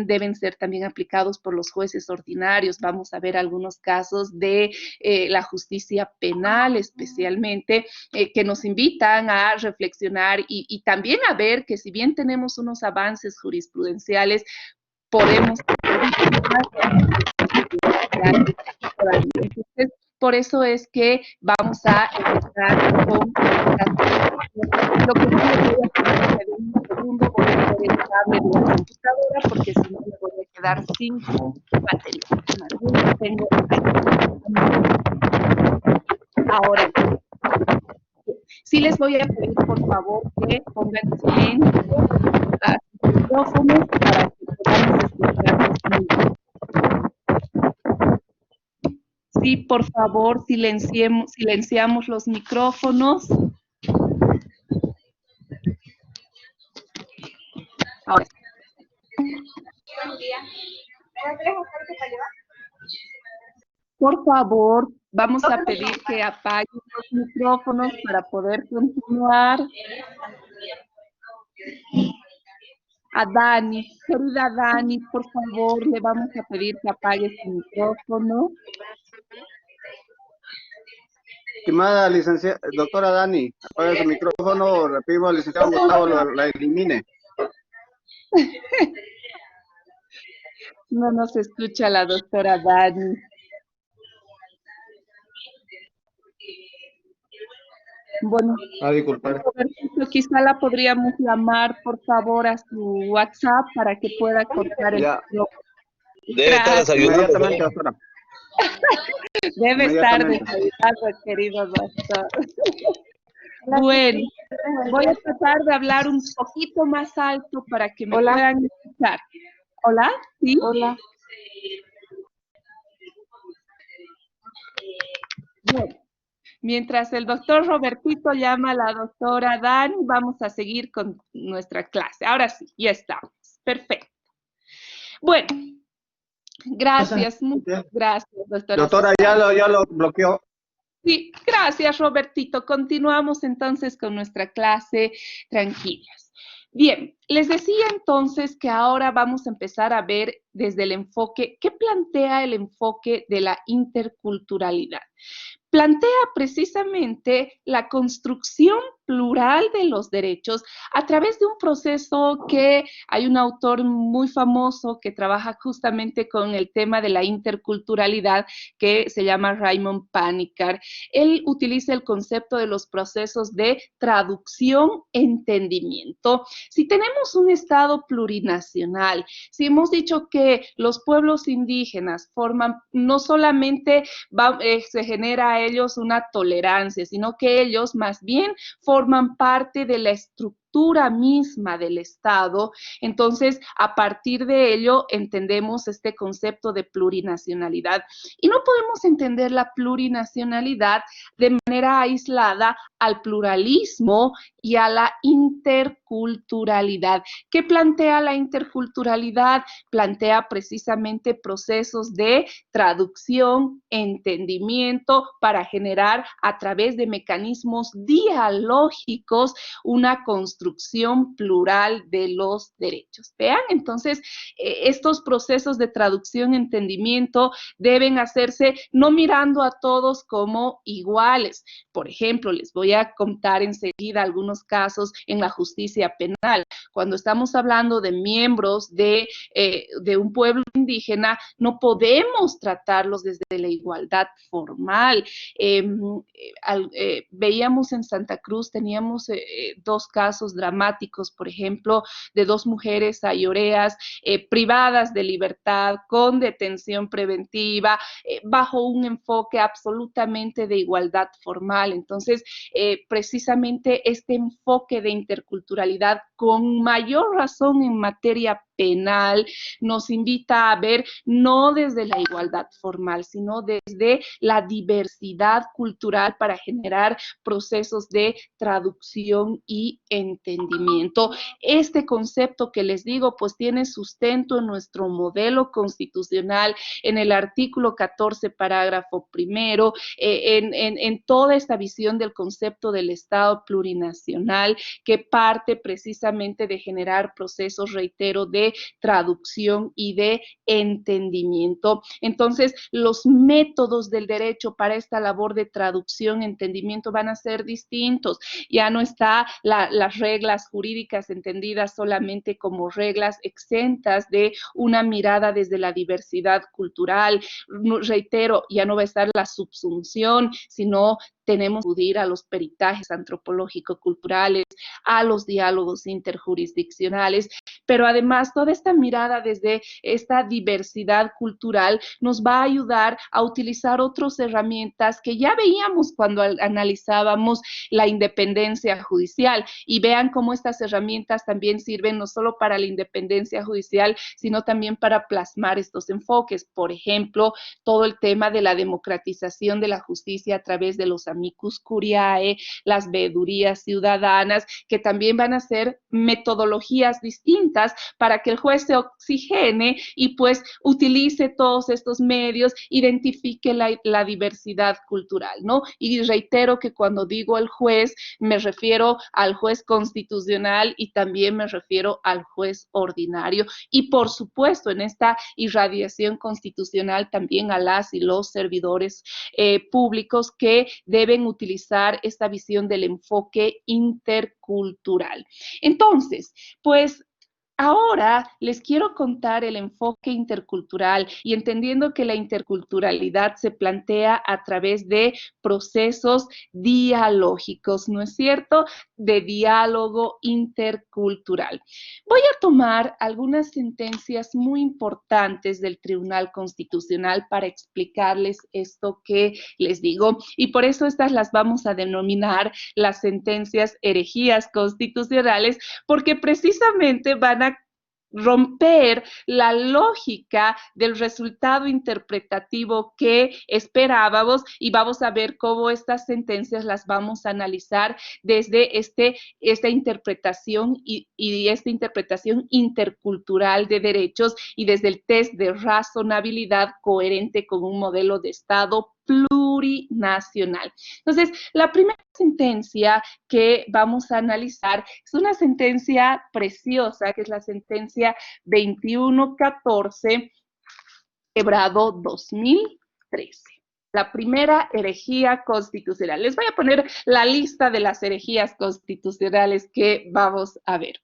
deben ser también aplicados por los jueces ordinarios. Vamos a ver algunos casos de la justicia penal especialmente, que nos invitan a reflexionar y también a ver que si bien tenemos unos avances jurisprudenciales, podemos... Entonces, por eso es que vamos a empezar con lo que sí les voy a pedir en un segundo, voy a poner el cable de la computadora porque si no me voy a quedar sin batería. No tengo ahora. Sí les voy a pedir por favor que pongan silencio a sus micrófonos para que podamos escucharnos muy bien. Sí, por favor, silenciamos los micrófonos. Ahora. Por favor, vamos a pedir que apaguen los micrófonos para poder continuar. A Dani, querida Dani, por favor, le vamos a pedir que apague su micrófono. Estimada licenciada, doctora Dani, apaga su micrófono, le pedimos al licenciado Gustavo la elimine. No nos escucha la doctora Dani. Bueno, Disculpar. quizá la podríamos llamar, por favor, a su WhatsApp para que pueda cortar el micrófono. Debe estar desayunando. Inmediatamente, doctora. Debe estar desayunando, querido doctor. Bueno, voy a tratar de hablar un poquito más alto para que me puedan escuchar. ¿Hola? ¿Sí? Hola. Bueno, mientras el doctor Robertito llama a la doctora Dani, vamos a seguir con nuestra clase. Ahora sí, ya estamos. Perfecto. Bueno, gracias, muchas gracias, doctora. Doctora, ya lo bloqueó. Sí, gracias, Robertito. Continuamos entonces con nuestra clase tranquilas. Bien, les decía entonces que ahora vamos a empezar a ver desde el enfoque, ¿qué plantea el enfoque de la interculturalidad? Plantea precisamente la construcción plural de los derechos a través de un proceso que hay un autor muy famoso que trabaja justamente con el tema de la interculturalidad que se llama Raymond Panikkar. Él utiliza el concepto de los procesos de traducción-entendimiento. Si tenemos un Estado plurinacional, si hemos dicho que los pueblos indígenas forman, no solamente se genera a ellos una tolerancia, sino que ellos más bien forman parte de la estructura misma del Estado. Entonces, a partir de ello, entendemos este concepto de plurinacionalidad. Y no podemos entender la plurinacionalidad de manera aislada al pluralismo y a la interculturalidad. ¿Qué plantea la interculturalidad? Plantea precisamente procesos de traducción, entendimiento, para generar a través de mecanismos dialógicos una construcción plural de los derechos. Vean, entonces, estos procesos de traducción, entendimiento deben hacerse no mirando a todos como iguales. Por ejemplo, les voy a contar enseguida algunos casos en la justicia penal. Cuando estamos hablando de miembros de un pueblo indígena, no podemos tratarlos desde la igualdad formal. Veíamos en Santa Cruz, teníamos dos casos dramáticos, por ejemplo, de dos mujeres ayoreas privadas de libertad con detención preventiva, bajo un enfoque absolutamente de igualdad formal. Entonces, precisamente este enfoque de interculturalidad con mayor razón en materia penal nos invita a ver no desde la igualdad formal, sino desde la diversidad cultural para generar procesos de traducción y entendimiento. Este concepto que les digo, pues tiene sustento en nuestro modelo constitucional, en el artículo 14, parágrafo primero, en toda esta visión del concepto del Estado plurinacional que parte precisamente de generar procesos, reitero, de de traducción y de entendimiento. Entonces, los métodos del derecho para esta labor de traducción, entendimiento van a ser distintos. Ya no está las reglas jurídicas entendidas solamente como reglas exentas de una mirada desde la diversidad cultural. Reitero, ya no va a estar la subsunción, sino tenemos que acudir a los peritajes antropológico-culturales, a los diálogos interjurisdiccionales, pero además toda esta mirada desde esta diversidad cultural nos va a ayudar a utilizar otras herramientas que ya veíamos cuando analizábamos la independencia judicial, y vean cómo estas herramientas también sirven no solo para la independencia judicial, sino también para plasmar estos enfoques. Por ejemplo, todo el tema de la democratización de la justicia a través de los amicus curiae, las veedurías ciudadanas, que también van a ser metodologías distintas para que el juez se oxigene y pues utilice todos estos medios, identifique la diversidad cultural, ¿no? Y reitero que cuando digo el juez, me refiero al juez constitucional y también me refiero al juez ordinario. Y por supuesto, en esta irradiación constitucional también a las y los servidores públicos que deben utilizar esta visión del enfoque intercultural. Entonces, pues ahora les quiero contar el enfoque intercultural y entendiendo que la interculturalidad se plantea a través de procesos dialógicos, ¿no es cierto? De diálogo intercultural. Voy a tomar algunas sentencias muy importantes del Tribunal Constitucional para explicarles esto que les digo, y por eso estas las vamos a denominar las sentencias herejías constitucionales, porque precisamente van a romper la lógica del resultado interpretativo que esperábamos, y vamos a ver cómo estas sentencias las vamos a analizar desde esta interpretación y esta interpretación intercultural de derechos y desde el test de razonabilidad coherente con un modelo de Estado plurinacional. Entonces, la primera sentencia que vamos a analizar es una sentencia preciosa, que es la sentencia 2114, quebrado 2013. La primera herejía constitucional. Les voy a poner la lista de las herejías constitucionales que vamos a ver.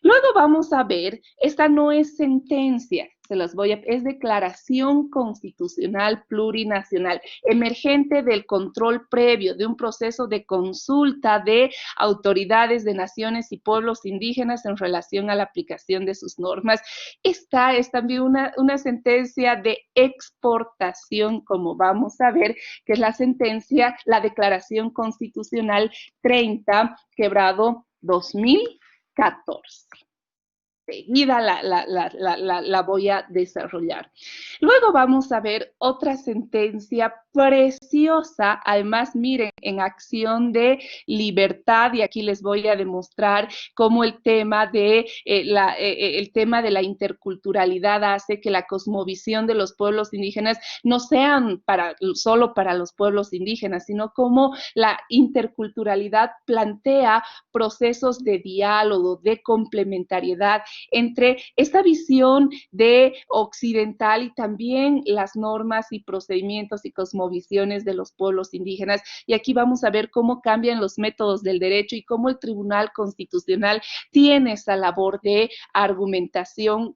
Luego vamos a ver, esta no es sentencia, es declaración constitucional plurinacional, emergente del control previo de un proceso de consulta de autoridades de naciones y pueblos indígenas en relación a la aplicación de sus normas. Esta es también una sentencia de exportación, como vamos a ver, que es la sentencia, la declaración constitucional 30, quebrado 2014. Seguida la voy a desarrollar. Luego vamos a ver otra sentencia preciosa, además miren, en acción de libertad, y aquí les voy a demostrar cómo el tema de la interculturalidad hace que la cosmovisión de los pueblos indígenas no sean solo para los pueblos indígenas, sino cómo la interculturalidad plantea procesos de diálogo, de complementariedad entre esta visión de occidental y también las normas y procedimientos y cosmovisiones de los pueblos indígenas. Y aquí vamos a ver cómo cambian los métodos del derecho y cómo el Tribunal Constitucional tiene esa labor de argumentación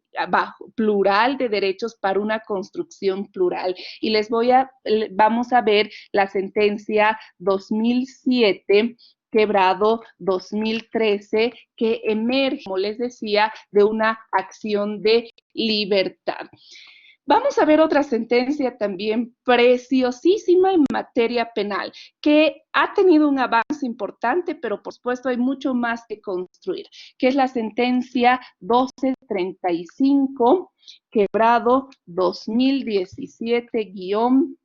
plural de derechos para una construcción plural. Y vamos a ver la sentencia 2007, quebrado 2013, que emerge, como les decía, de una acción de libertad. Vamos a ver otra sentencia también preciosísima en materia penal, que ha tenido un avance importante, pero por supuesto hay mucho más que construir, que es la sentencia 1235, quebrado 2017-S1.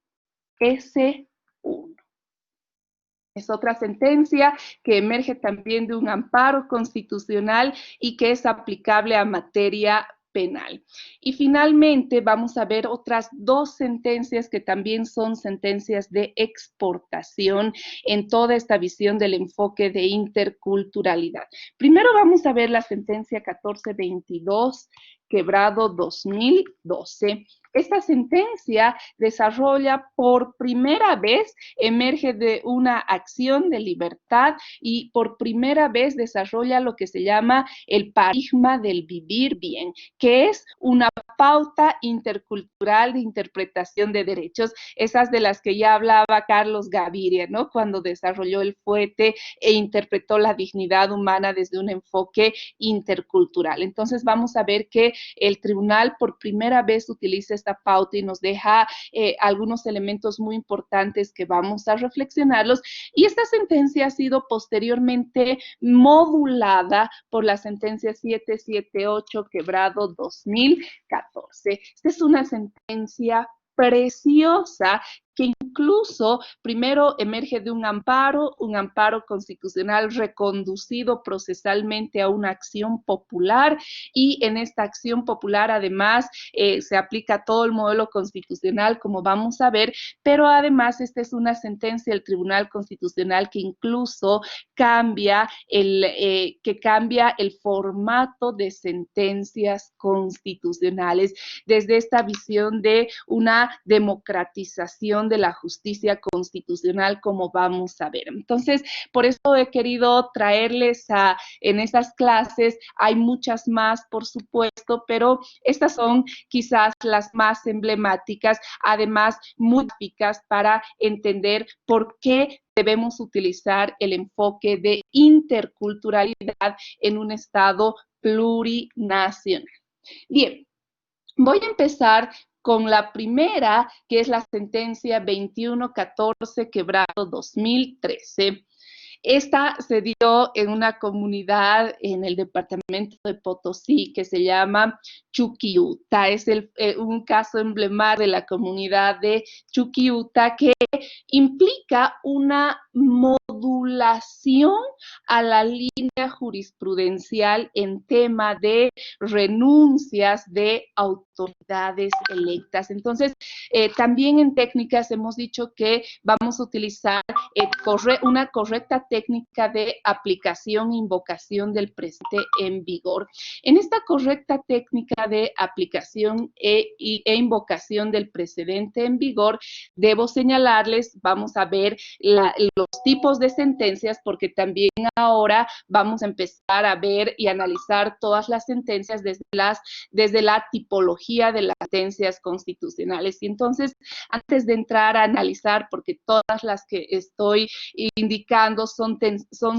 Es otra sentencia que emerge también de un amparo constitucional y que es aplicable a materia penal. Y finalmente vamos a ver otras dos sentencias que también son sentencias de exportación en toda esta visión del enfoque de interculturalidad. Primero vamos a ver la sentencia 1422, Quebrado 2012. Esta sentencia desarrolla por primera vez, emerge de una acción de libertad y por primera vez desarrolla lo que se llama el paradigma del vivir bien, que es una pauta intercultural de interpretación de derechos, esas de las que ya hablaba Carlos Gaviria, ¿no? Cuando desarrolló el fuete e interpretó la dignidad humana desde un enfoque intercultural. Entonces vamos a ver que el tribunal por primera vez utiliza esta pauta y nos deja algunos elementos muy importantes que vamos a reflexionarlos. Y esta sentencia ha sido posteriormente modulada por la sentencia 778 Quebrado 2014. Esta es una sentencia preciosa que incluso primero emerge de un amparo constitucional reconducido procesalmente a una acción popular, y en esta acción popular además se aplica todo el modelo constitucional, como vamos a ver, pero además esta es una sentencia del Tribunal Constitucional que incluso cambia el formato de sentencias constitucionales desde esta visión de una democratización de la justicia constitucional, como vamos a ver. Entonces, por eso he querido traerles en estas clases, hay muchas más, por supuesto, pero estas son quizás las más emblemáticas, además muy gráficas para entender por qué debemos utilizar el enfoque de interculturalidad en un Estado plurinacional. Bien, voy a empezar con la primera, que es la sentencia 2114 Quebrado 2013. Esta se dio en una comunidad en el departamento de Potosí que se llama Chuquiuta. Es un caso emblemático de la comunidad de Chuquiuta que implica una modulación a la línea jurisprudencial en tema de renuncias de autoridades electas. Entonces, también en técnicas hemos dicho que vamos a utilizar una correcta técnica de aplicación e invocación del presente en vigor. En esta correcta técnica de aplicación e invocación del precedente en vigor, debo señalarles, vamos a ver los tipos de sentencias, porque también ahora vamos a empezar a ver y analizar todas las sentencias desde la tipología de las sentencias constitucionales. Y entonces, antes de entrar a analizar, porque todas las que estoy indicando son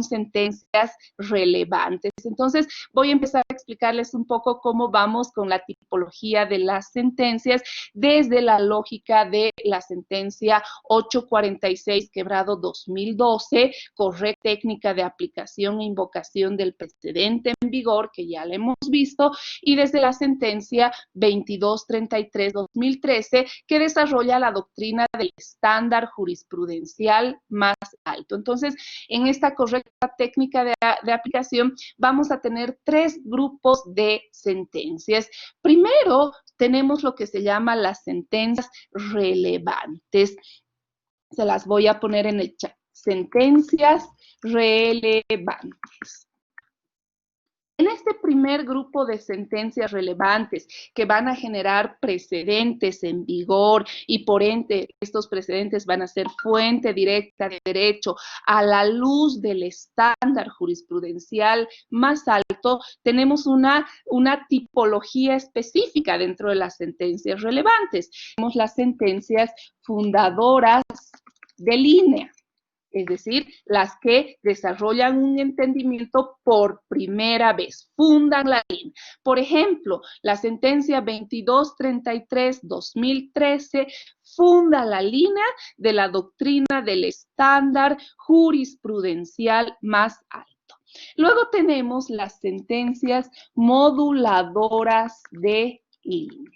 sentencias relevantes. Entonces, voy a empezar a explicarles un poco cómo vamos con la tipología de las sentencias desde la lógica de la sentencia 846 Quebrado 2012, correcta técnica de aplicación e invocación del precedente en vigor, que ya la hemos visto, y desde la sentencia 2233 2013, que desarrolla la doctrina del estándar jurisprudencial más alto. Entonces, en esta correcta técnica de aplicación vamos a tener tres grupos de sentencias. Primero, tenemos lo que se llama las sentencias relevantes. Se las voy a poner en el chat. Sentencias relevantes. En este primer grupo de sentencias relevantes que van a generar precedentes en vigor y por ende estos precedentes van a ser fuente directa de derecho a la luz del estándar jurisprudencial más alto, tenemos una tipología específica dentro de las sentencias relevantes. Tenemos las sentencias fundadoras de línea, es decir, las que desarrollan un entendimiento por primera vez, fundan la línea. Por ejemplo, la sentencia 2233-2013 funda la línea de la doctrina del estándar jurisprudencial más alto. Luego tenemos las sentencias moduladoras de línea.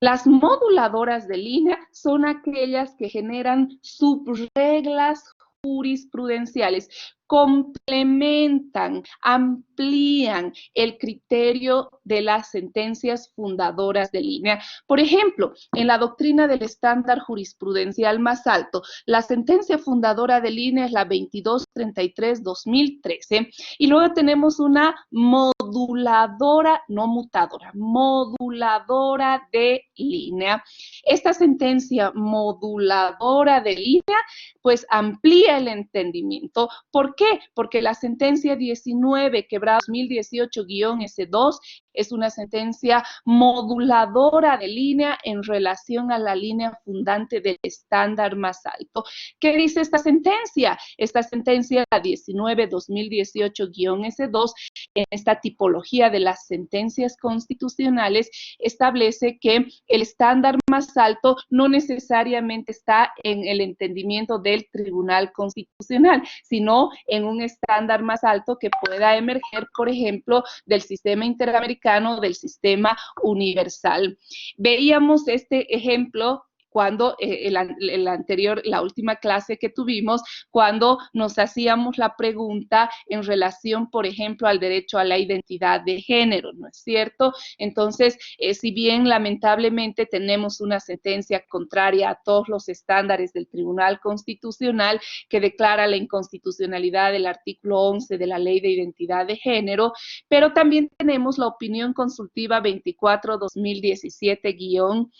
Las moduladoras de línea son aquellas que generan subreglas jurisprudenciales complementan, amplían el criterio de las sentencias fundadoras de línea. Por ejemplo, en la doctrina del estándar jurisprudencial más alto, la sentencia fundadora de línea es la 2233-2013, y luego tenemos una moduladora, no mutadora, moduladora de línea. Esta sentencia moduladora de línea, pues amplía el entendimiento. ¿Por qué? Porque la sentencia 19/2018-S2 es una sentencia moduladora de línea en relación a la línea fundante del estándar más alto. ¿Qué dice esta sentencia? Esta sentencia, la 19/2018-S2, en esta tipología de las sentencias constitucionales, establece que el estándar más alto no necesariamente está en el entendimiento del Tribunal Constitucional, sino en un estándar más alto que pueda emerger, por ejemplo, del sistema interamericano, del sistema universal. Veíamos este ejemplo cuando la última clase que tuvimos, cuando nos hacíamos la pregunta en relación, por ejemplo, al derecho a la identidad de género, ¿no es cierto? Entonces, si bien lamentablemente tenemos una sentencia contraria a todos los estándares del Tribunal Constitucional que declara la inconstitucionalidad del artículo 11 de la Ley de Identidad de Género, pero también tenemos la opinión consultiva 24/2017-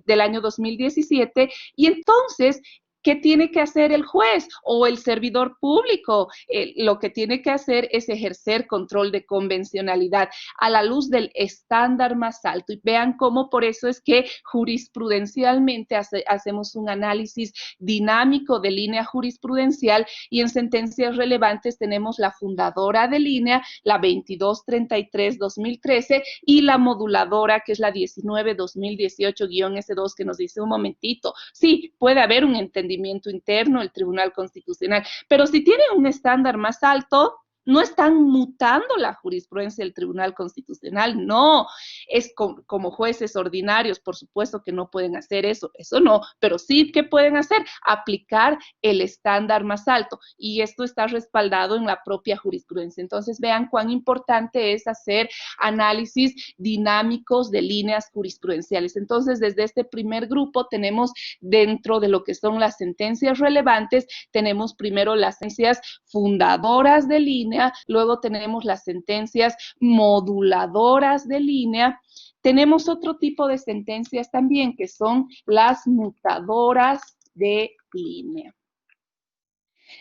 del año 2017, y entonces, ¿qué tiene que hacer el juez o el servidor público? Lo que tiene que hacer es ejercer control de convencionalidad a la luz del estándar más alto. Y vean cómo por eso es que jurisprudencialmente hacemos un análisis dinámico de línea jurisprudencial, y en sentencias relevantes tenemos la fundadora de línea, la 2233-2013, y la moduladora, que es la 19/2018-S2, que nos dice un momentito, sí, puede haber un entendimiento interno del Tribunal Constitucional, pero si tiene un estándar más alto, no están mutando la jurisprudencia del Tribunal Constitucional, no. Es como jueces ordinarios, por supuesto que no pueden hacer eso no, pero sí que pueden hacer, aplicar el estándar más alto, y esto está respaldado en la propia jurisprudencia. Entonces, vean cuán importante es hacer análisis dinámicos de líneas jurisprudenciales. Entonces, desde este primer grupo tenemos, dentro de lo que son las sentencias relevantes, tenemos primero las sentencias fundadoras de línea, luego tenemos las sentencias moduladoras de línea. Tenemos otro tipo de sentencias también, que son las mutadoras de línea.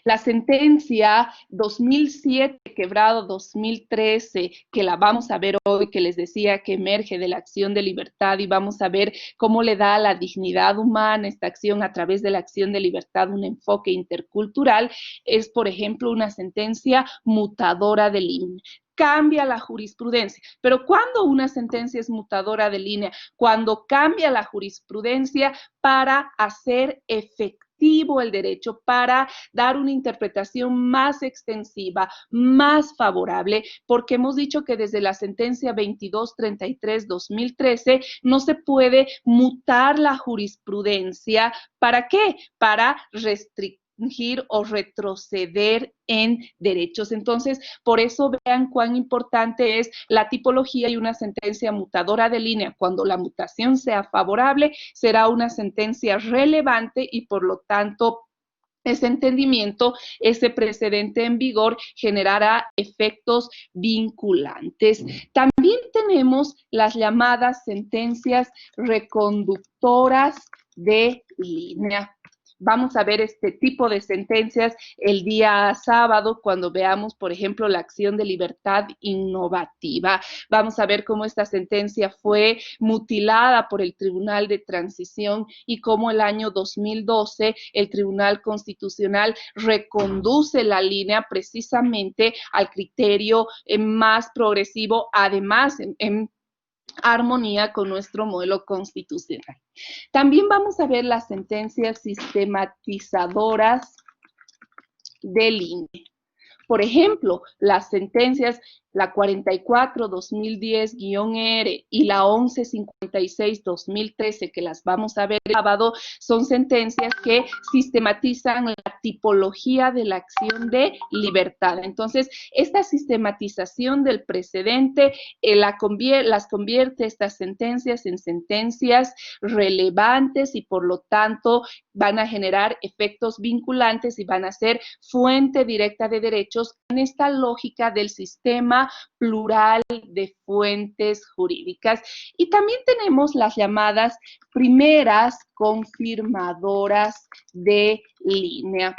La sentencia 2007/2013, que la vamos a ver hoy, que les decía que emerge de la acción de libertad, y vamos a ver cómo le da a la dignidad humana esta acción a través de la acción de libertad un enfoque intercultural, es, por ejemplo, una sentencia mutadora de línea. Cambia la jurisprudencia. Pero ¿cuándo una sentencia es mutadora de línea? Cuando cambia la jurisprudencia para hacer efectivo el derecho, para dar una interpretación más extensiva, más favorable, porque hemos dicho que desde la sentencia 2233-2013 no se puede mutar la jurisprudencia. ¿Para qué? Para restringir o retroceder en derechos. Entonces, por eso vean cuán importante es la tipología, y una sentencia mutadora de línea, cuando la mutación sea favorable, será una sentencia relevante, y por lo tanto, ese entendimiento, ese precedente en vigor, generará efectos vinculantes. También tenemos las llamadas sentencias reconductoras de línea. Vamos a ver este tipo de sentencias el día sábado, cuando veamos, por ejemplo, la acción de libertad innovativa. Vamos a ver cómo esta sentencia fue mutilada por el Tribunal de Transición, y cómo el año 2012 el Tribunal Constitucional reconduce la línea precisamente al criterio más progresivo, además en armonía con nuestro modelo constitucional. También vamos a ver las sentencias sistematizadoras de línea. Por ejemplo, las sentencias la 44-2010-ER y la 1156-2013, que las vamos a ver el sábado, son sentencias que sistematizan la tipología de la acción de libertad. Entonces, esta sistematización del precedente las convierte estas sentencias en sentencias relevantes y por lo tanto van a generar efectos vinculantes y van a ser fuente directa de derechos en esta lógica del sistema plural de fuentes jurídicas. Y también tenemos las llamadas primeras confirmadoras de línea.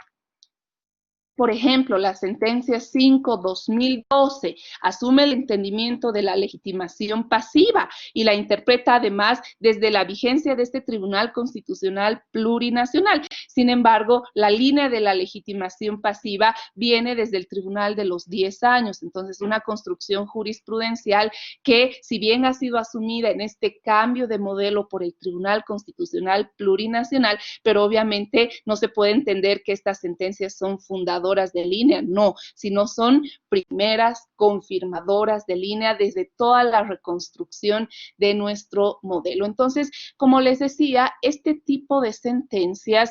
Por ejemplo, la sentencia 5-2012 asume el entendimiento de la legitimación pasiva y la interpreta además desde la vigencia de este Tribunal Constitucional Plurinacional. Sin embargo, la línea de la legitimación pasiva viene desde el Tribunal de los 10 años. Entonces, una construcción jurisprudencial que, si bien ha sido asumida en este cambio de modelo por el Tribunal Constitucional Plurinacional, pero obviamente no se puede entender que estas sentencias son fundadoras de línea, no, sino son primeras confirmadoras de línea desde toda la reconstrucción de nuestro modelo. Entonces, como les decía, este tipo de sentencias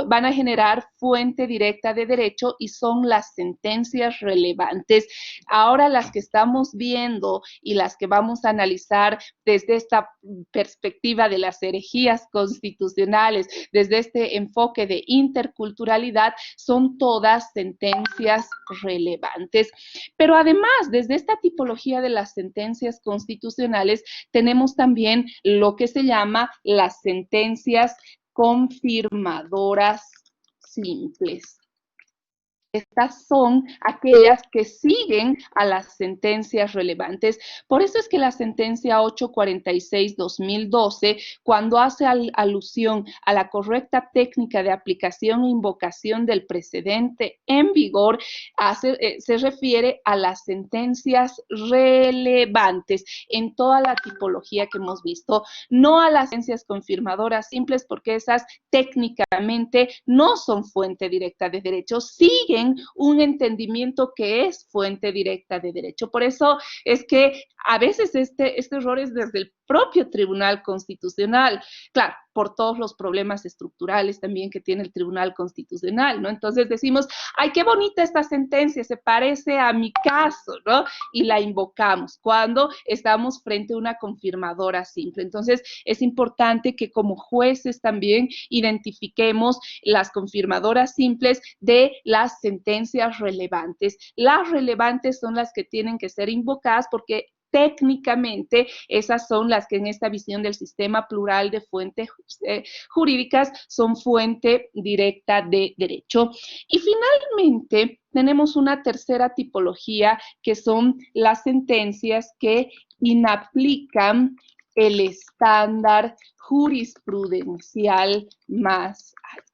van a generar fuente directa de derecho y son las sentencias relevantes. Ahora las que estamos viendo y las que vamos a analizar desde esta perspectiva de las herejías constitucionales, desde este enfoque de interculturalidad, son todas sentencias relevantes. Pero además, desde esta tipología de las sentencias constitucionales, tenemos también lo que se llama las sentencias confirmadoras simples. Estas son aquellas que siguen a las sentencias relevantes. Por eso es que la sentencia 846-2012, cuando hace alusión a la correcta técnica de aplicación e invocación del precedente en vigor, se refiere a las sentencias relevantes en toda la tipología que hemos visto, no a las sentencias confirmadoras simples, porque esas técnicamente no son fuente directa de derecho, siguen un entendimiento que es fuente directa de derecho. Por eso es que a veces este error es desde el propio Tribunal Constitucional, claro, por todos los problemas estructurales también que tiene el Tribunal Constitucional, ¿no? Entonces decimos, ay, qué bonita esta sentencia, se parece a mi caso, ¿no? Y la invocamos cuando estamos frente a una confirmadora simple. Entonces es importante que como jueces también identifiquemos las confirmadoras simples de las sentencias relevantes. Las relevantes son las que tienen que ser invocadas porque técnicamente esas son las que en esta visión del sistema plural de fuentes jurídicas son fuente directa de derecho. Y finalmente tenemos una tercera tipología que son las sentencias que inaplican el estándar jurisprudencial más alto.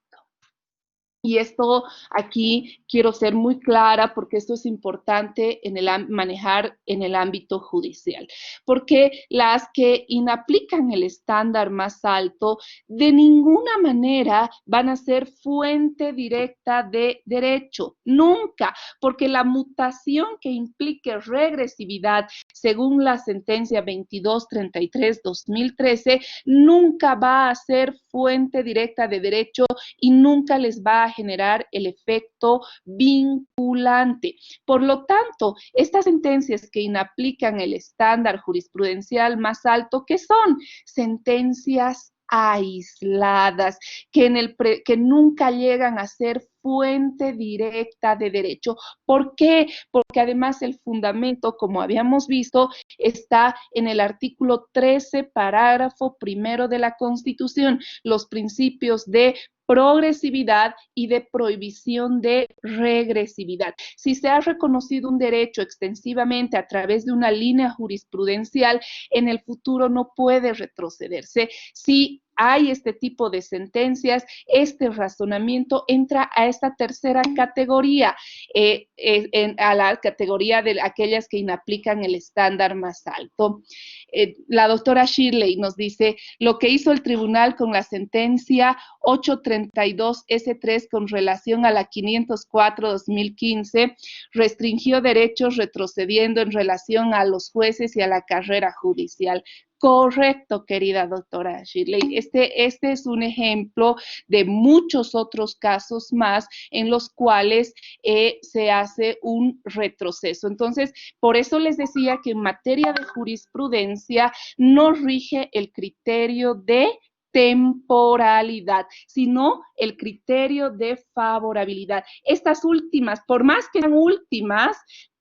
Y esto aquí quiero ser muy clara porque esto es importante manejar en el ámbito judicial. Porque las que inaplican el estándar más alto de ninguna manera van a ser fuente directa de derecho. Nunca. Porque la mutación que implique regresividad según la sentencia 2233-2013 nunca va a ser fuente directa de derecho y nunca les va a generar el efecto vinculante. Por lo tanto, estas sentencias que inaplican el estándar jurisprudencial más alto, ¿qué son? Sentencias aisladas, que nunca llegan a ser fuente directa de derecho. ¿Por qué? Porque además el fundamento, como habíamos visto, está en el artículo 13, parágrafo primero de la Constitución, los principios de progresividad y de prohibición de regresividad. Si se ha reconocido un derecho extensivamente a través de una línea jurisprudencial, en el futuro no puede retrocederse. Si hay este tipo de sentencias, este razonamiento entra a esta tercera categoría, a la categoría de aquellas que inaplican el estándar más alto. La doctora Shirley nos dice, lo que hizo el tribunal con la sentencia 832S3 con relación a la 504-2015 restringió derechos retrocediendo en relación a los jueces y a la carrera judicial. Correcto, querida doctora Shirley. Este es un ejemplo de muchos otros casos más en los cuales se hace un retroceso. Entonces, por eso les decía que en materia de jurisprudencia no rige el criterio de temporalidad, sino el criterio de favorabilidad. Estas últimas, por más que sean últimas,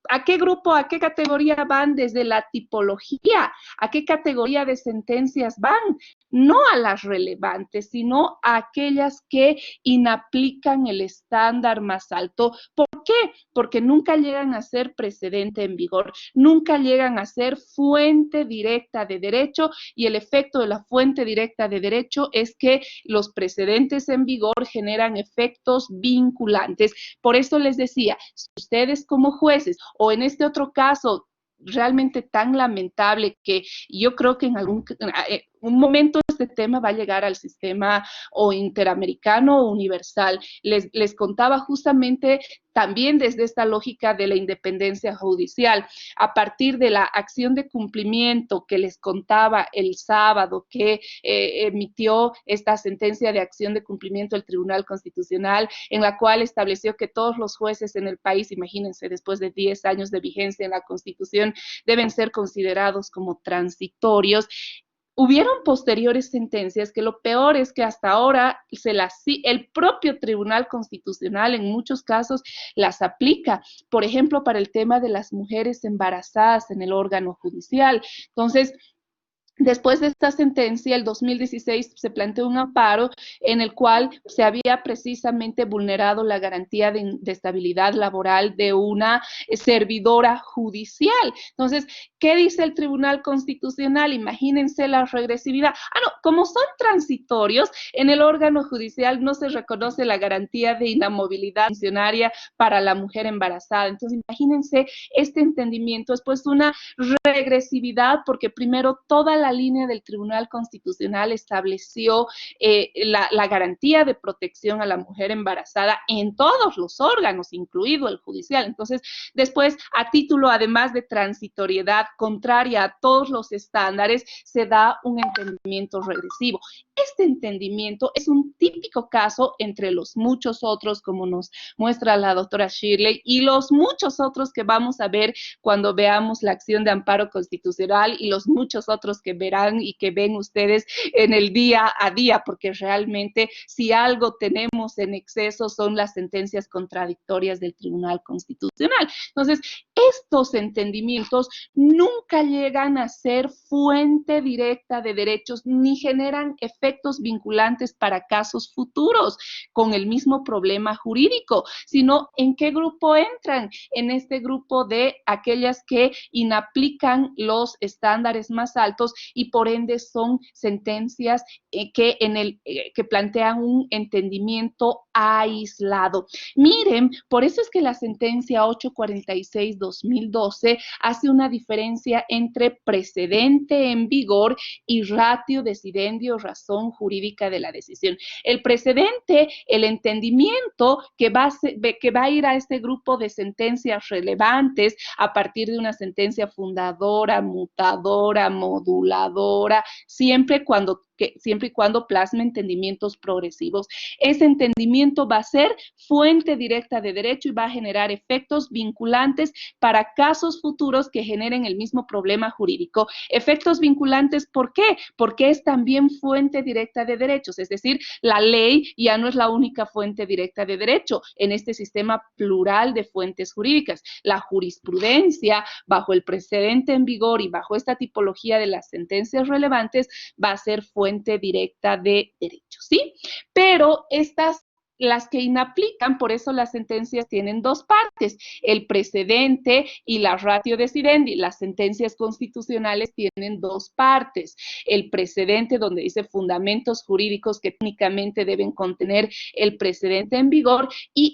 ¿a qué grupo, a qué categoría van desde la tipología? ¿A qué categoría de sentencias van? No a las relevantes, sino a aquellas que inaplican el estándar más alto. ¿Por qué? Porque nunca llegan a ser precedente en vigor, nunca llegan a ser fuente directa de derecho, y el efecto de la fuente directa de derecho es que los precedentes en vigor generan efectos vinculantes. Por eso les decía, si ustedes como jueces o en este otro caso realmente tan lamentable que yo creo que en un momento este tema va a llegar al sistema o interamericano o universal. Les contaba justamente también desde esta lógica de la independencia judicial, a partir de la acción de cumplimiento que les contaba el sábado que emitió esta sentencia de acción de cumplimiento del Tribunal Constitucional, en la cual estableció que todos los jueces en el país, imagínense, después de 10 años de vigencia en la Constitución, deben ser considerados como transitorios. Hubieron posteriores sentencias que lo peor es que hasta ahora el propio Tribunal Constitucional en muchos casos las aplica, por ejemplo, para el tema de las mujeres embarazadas en el órgano judicial. Entonces, después de esta sentencia, el 2016 se planteó un amparo en el cual se había precisamente vulnerado la garantía de estabilidad laboral de una servidora judicial. Entonces, ¿qué dice el Tribunal Constitucional? Imagínense la regresividad. No, como son transitorios, en el órgano judicial no se reconoce la garantía de inamovilidad funcionaria para la mujer embarazada. Entonces, imagínense este entendimiento. Es pues una regresividad porque primero toda la línea del Tribunal Constitucional estableció la garantía de protección a la mujer embarazada en todos los órganos, incluido el judicial. Entonces, después, a título además de transitoriedad contraria a todos los estándares, se da un entendimiento regresivo. Este entendimiento es un típico caso entre los muchos otros, como nos muestra la doctora Shirley, y los muchos otros que vamos a ver cuando veamos la acción de amparo constitucional y los muchos otros que verán y que ven ustedes en el día a día, porque realmente si algo tenemos en exceso son las sentencias contradictorias del Tribunal Constitucional. Entonces, estos entendimientos nunca llegan a ser fuente directa de derechos ni generan efectos vinculantes para casos futuros con el mismo problema jurídico, sino en qué grupo entran, en este grupo de aquellas que inaplican los estándares más altos y por ende son sentencias que plantean un entendimiento aislado. Miren, por eso es que la sentencia 846-2012 hace una diferencia entre precedente en vigor y ratio decidendio, razón jurídica de la decisión. El precedente, el entendimiento que va a ir a este grupo de sentencias relevantes a partir de una sentencia fundadora, mutadora, moduladora, siempre y cuando plasme entendimientos progresivos. Ese entendimiento va a ser fuente directa de derecho y va a generar efectos vinculantes para casos futuros que generen el mismo problema jurídico. Efectos vinculantes, ¿por qué? Porque es también fuente directa de derechos, es decir, la ley ya no es la única fuente directa de derecho en este sistema plural de fuentes jurídicas. La jurisprudencia, bajo el precedente en vigor y bajo esta tipología de las sentencias relevantes, va a ser fuente directa de derechos, ¿sí? Pero estas las que inaplican, por eso las sentencias tienen dos partes, el precedente y la ratio decidendi. Las sentencias constitucionales tienen dos partes, el precedente donde dice fundamentos jurídicos que técnicamente deben contener el precedente en vigor y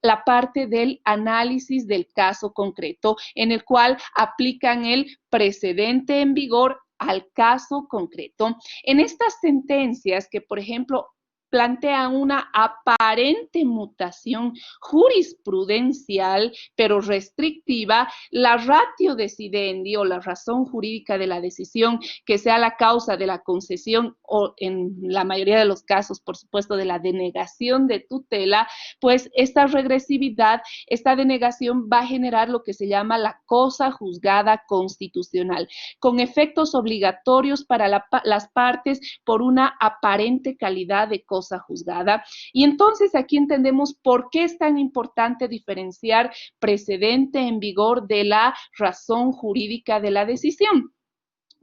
la parte del análisis del caso concreto en el cual aplican el precedente en vigor al caso concreto. En estas sentencias que, por ejemplo, plantean una aparente mutación jurisprudencial, pero restrictiva, la ratio decidendi o la razón jurídica de la decisión que sea la causa de la concesión o en la mayoría de los casos, por supuesto, de la denegación de tutela, pues esta regresividad, esta denegación va a generar lo que se llama la cosa juzgada constitucional, con efectos obligatorios para las partes por una aparente calidad de cosa juzgada. Y entonces aquí entendemos por qué es tan importante diferenciar precedente en vigor de la razón jurídica de la decisión.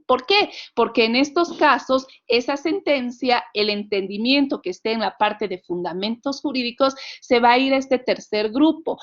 ¿Por qué? Porque en estos casos, esa sentencia, el entendimiento que esté en la parte de fundamentos jurídicos, se va a ir a este tercer grupo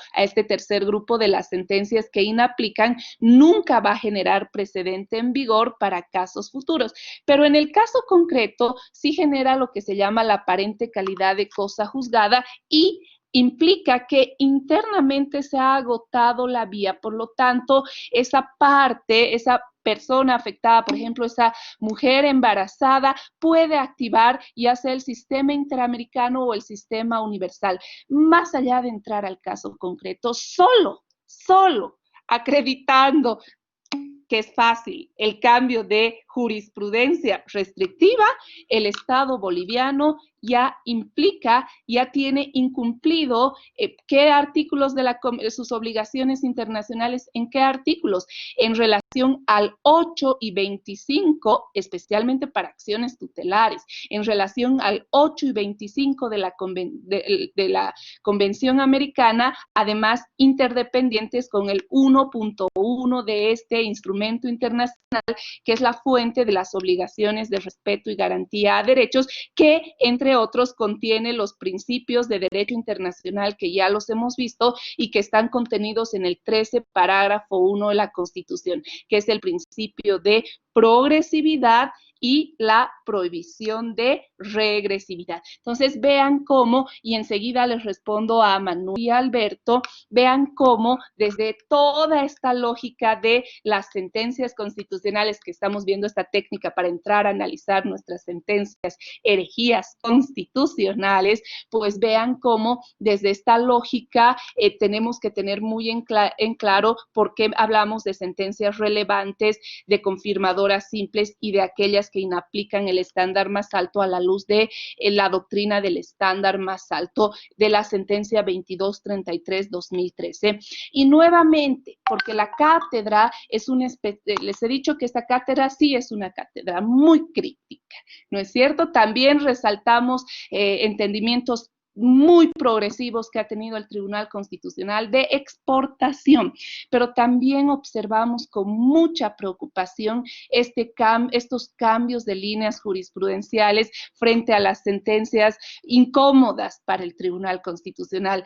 de las sentencias que inaplican, nunca va a generar precedente en vigor para casos futuros. Pero en el caso concreto, sí genera lo que se llama la aparente calidad de cosa juzgada y implica que internamente se ha agotado la vía, por lo tanto, esa parte, esa persona afectada, por ejemplo, esa mujer embarazada, puede activar ya sea el sistema interamericano o el sistema universal. Más allá de entrar al caso concreto, solo acreditando que es fácil el cambio de jurisprudencia restrictiva, el Estado boliviano ya tiene incumplido qué artículos de sus obligaciones internacionales, en qué artículos, en relación al 8 y 25, especialmente para acciones tutelares, en relación al 8 y 25 de la Convención Americana, además interdependientes con el 1.1 de este instrumento internacional, que es la fuente de las obligaciones de respeto y garantía a derechos, que entre otros contiene los principios de derecho internacional que ya los hemos visto y que están contenidos en el 13 parágrafo 1 de la Constitución, que es el principio de progresividad y la prohibición de regresividad. Entonces, vean cómo, y enseguida les respondo a Manu y a Alberto, vean cómo desde toda esta lógica de las sentencias constitucionales que estamos viendo, esta técnica para entrar a analizar nuestras sentencias, herejías constitucionales, pues vean cómo desde esta lógica tenemos que tener muy en claro por qué hablamos de sentencias relevantes, de confirmadoras simples y de aquellas que inaplican el estándar más alto a la luz de la doctrina del estándar más alto de la sentencia 2233-2013. Y nuevamente, porque la cátedra es les he dicho que esta cátedra sí es una cátedra muy crítica, ¿no es cierto? También resaltamos entendimientos muy progresivos que ha tenido el Tribunal Constitucional de exportación, pero también observamos con mucha preocupación estos cambios de líneas jurisprudenciales frente a las sentencias incómodas para el Tribunal Constitucional.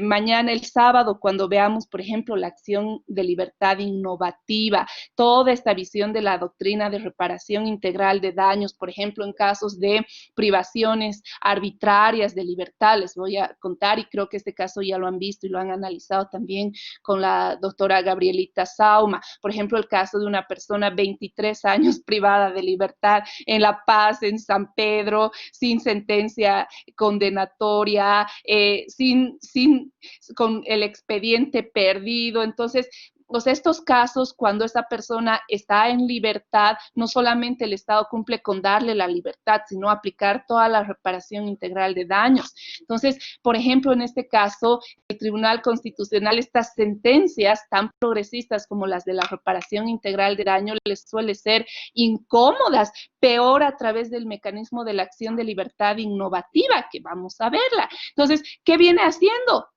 Mañana, el sábado, cuando veamos, por ejemplo, la acción de libertad innovativa, toda esta visión de la doctrina de reparación integral de daños, por ejemplo, en casos de privaciones arbitrarias de libertad, les voy a contar, y creo que este caso ya lo han visto y lo han analizado también con la doctora Gabrielita Sauma. Por ejemplo, el caso de una persona 23 años privada de libertad en La Paz, en San Pedro, sin sentencia condenatoria, con el expediente perdido. Entonces, pues estos casos, cuando esa persona está en libertad, no solamente el Estado cumple con darle la libertad, sino aplicar toda la reparación integral de daños. Entonces, por ejemplo, en este caso, el Tribunal Constitucional, estas sentencias tan progresistas como las de la reparación integral de daño les suele ser incómodas, peor a través del mecanismo de la acción de libertad innovativa, que vamos a verla. Entonces, ¿qué viene haciendo?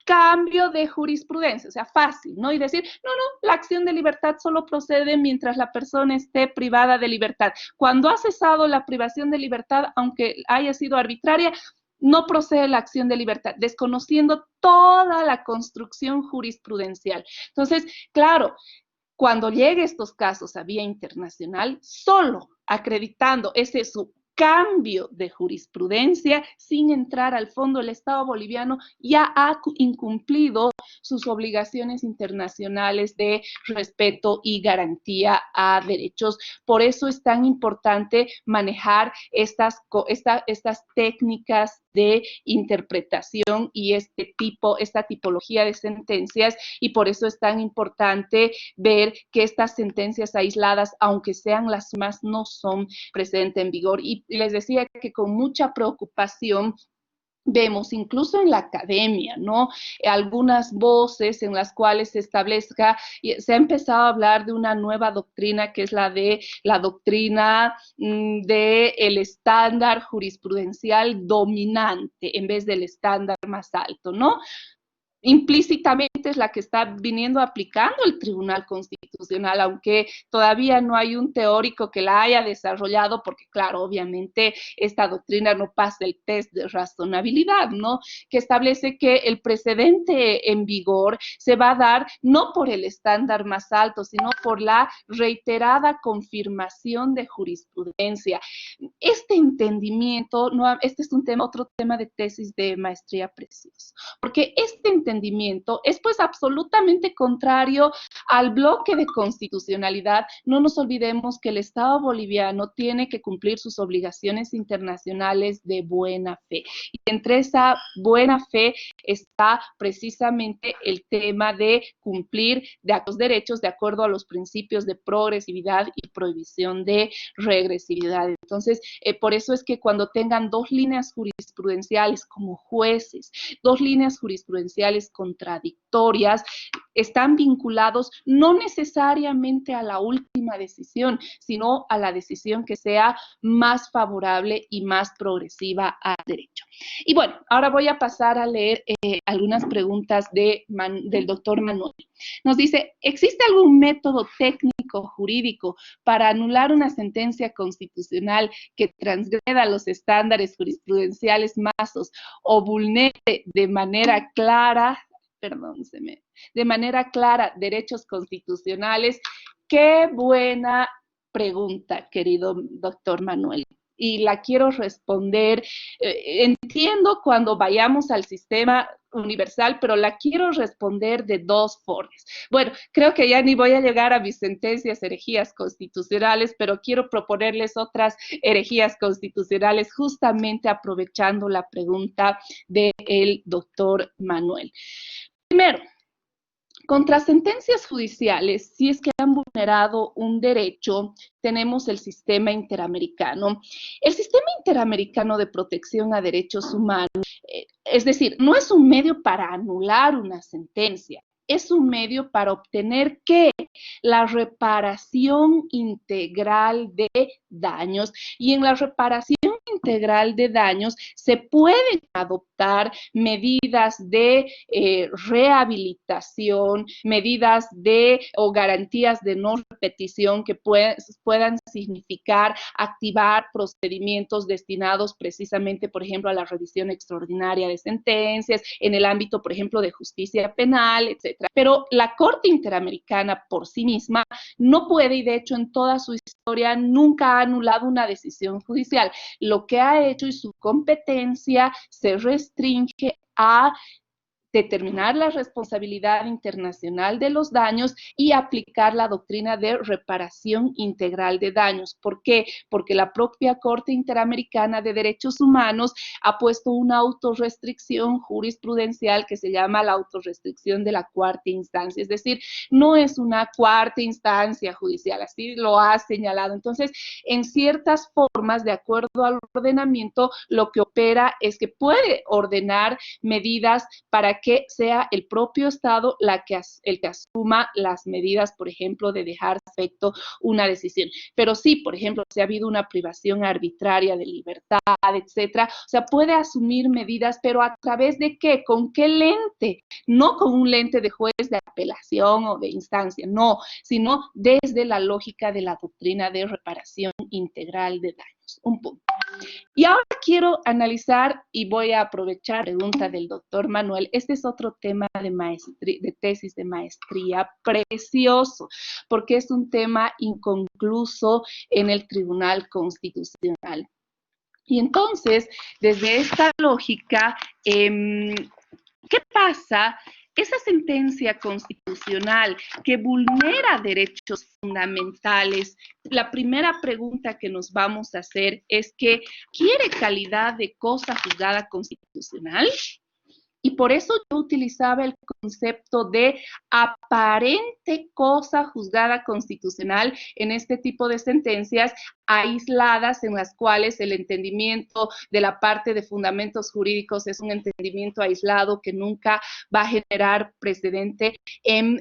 Cambio de jurisprudencia, o sea, fácil, ¿no? Y decir, no, la acción de libertad solo procede mientras la persona esté privada de libertad. Cuando ha cesado la privación de libertad, aunque haya sido arbitraria, no procede la acción de libertad, desconociendo toda la construcción jurisprudencial. Entonces, claro, cuando llegue estos casos a vía internacional, solo acreditando ese su cambio de jurisprudencia, sin entrar al fondo, el Estado boliviano ya ha incumplido sus obligaciones internacionales de respeto y garantía a derechos. Por eso es tan importante manejar estas técnicas de interpretación y esta tipología de sentencias, y por eso es tan importante ver que estas sentencias aisladas, aunque sean las más, no son precedente en vigor. Y les decía que con mucha preocupación vemos incluso en la academia, ¿no? Algunas voces en las cuales se ha empezado a hablar de una nueva doctrina, que es la doctrina del estándar jurisprudencial dominante en vez del estándar más alto, ¿no? Implícitamente es la que está viniendo aplicando el Tribunal Constitucional, aunque todavía no hay un teórico que la haya desarrollado, porque claro, obviamente esta doctrina no pasa el test de razonabilidad, ¿no? Que establece que el precedente en vigor se va a dar no por el estándar más alto, sino por la reiterada confirmación de jurisprudencia. Este entendimiento, no, este es otro tema de tesis de maestría precioso, porque este entendimiento es pues absolutamente contrario al bloque de constitucionalidad. No nos olvidemos que el Estado boliviano tiene que cumplir sus obligaciones internacionales de buena fe. Y entre esa buena fe está precisamente el tema de cumplir los derechos de acuerdo a los principios de progresividad y prohibición de regresividad. Entonces, por eso es que cuando tengan dos líneas jurisprudenciales como jueces, dos líneas jurisprudenciales contradictorias, están vinculados no necesariamente a la última decisión, sino a la decisión que sea más favorable y más progresiva al derecho. Y bueno, ahora voy a pasar a leer algunas preguntas del doctor Manuel. Nos dice, ¿existe algún método técnico jurídico para anular una sentencia constitucional que transgreda los estándares jurisprudenciales masos o vulnere de manera clara, derechos constitucionales? Qué buena pregunta, querido doctor Manuel. Y la quiero responder. Entiendo cuando vayamos al sistema universal, pero la quiero responder de dos formas. Bueno, creo que ya ni voy a llegar a mis sentencias herejías constitucionales, pero quiero proponerles otras herejías constitucionales justamente aprovechando la pregunta del doctor Manuel. Primero, contra sentencias judiciales, si es que han vulnerado un derecho, tenemos el sistema interamericano. El sistema interamericano de protección a derechos humanos, es decir, no es un medio para anular una sentencia, es un medio para obtener ¿qué? La reparación integral de daños. Y en la reparación integral de daños se pueden adoptar medidas de rehabilitación, medidas o garantías de no repetición que puedan significar activar procedimientos destinados precisamente, por ejemplo, a la revisión extraordinaria de sentencias, en el ámbito, por ejemplo, de justicia penal, etcétera. Pero la Corte Interamericana por sí misma no puede, y de hecho en toda su historia nunca ha anulado una decisión judicial. Lo que ha hecho y su competencia se restringe a determinar la responsabilidad internacional de los daños y aplicar la doctrina de reparación integral de daños. ¿Por qué? Porque la propia Corte Interamericana de Derechos Humanos ha puesto una autorrestricción jurisprudencial que se llama la autorrestricción de la cuarta instancia. Es decir, no es una cuarta instancia judicial, así lo ha señalado. Entonces, en ciertas formas, de acuerdo al ordenamiento, lo que opera es que puede ordenar medidas para que sea el propio Estado el que asuma las medidas, por ejemplo, de dejar efecto una decisión. Pero sí, por ejemplo, si ha habido una privación arbitraria de libertad, etcétera, o sea, puede asumir medidas, pero ¿a través de qué? ¿Con qué lente? No con un lente de juez de apelación o de instancia, no, sino desde la lógica de la doctrina de reparación integral de daños. Un punto. Y ahora quiero analizar y voy a aprovechar la pregunta del doctor Manuel. Este es otro tema de tesis de maestría precioso, porque es un tema inconcluso en el Tribunal Constitucional. Y entonces, desde esta lógica, ¿qué pasa? Esa sentencia constitucional que vulnera derechos fundamentales, la primera pregunta que nos vamos a hacer es que ¿quiere calidad de cosa juzgada constitucional? Y por eso yo utilizaba el concepto de aparente cosa juzgada constitucional en este tipo de sentencias aisladas en las cuales el entendimiento de la parte de fundamentos jurídicos es un entendimiento aislado que nunca va a generar precedente en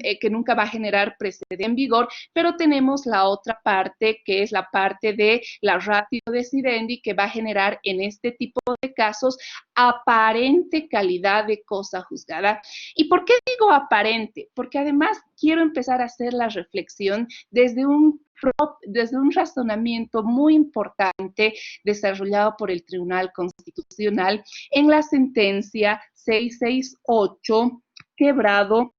vigor, pero tenemos la otra parte que es la parte de la ratio decidendi que va a generar en este tipo de casos aparente calidad de cosa juzgada. ¿Y por qué digo aparente? Porque además quiero empezar a hacer la reflexión desde un razonamiento muy importante desarrollado por el Tribunal Constitucional en la sentencia 668, quebrado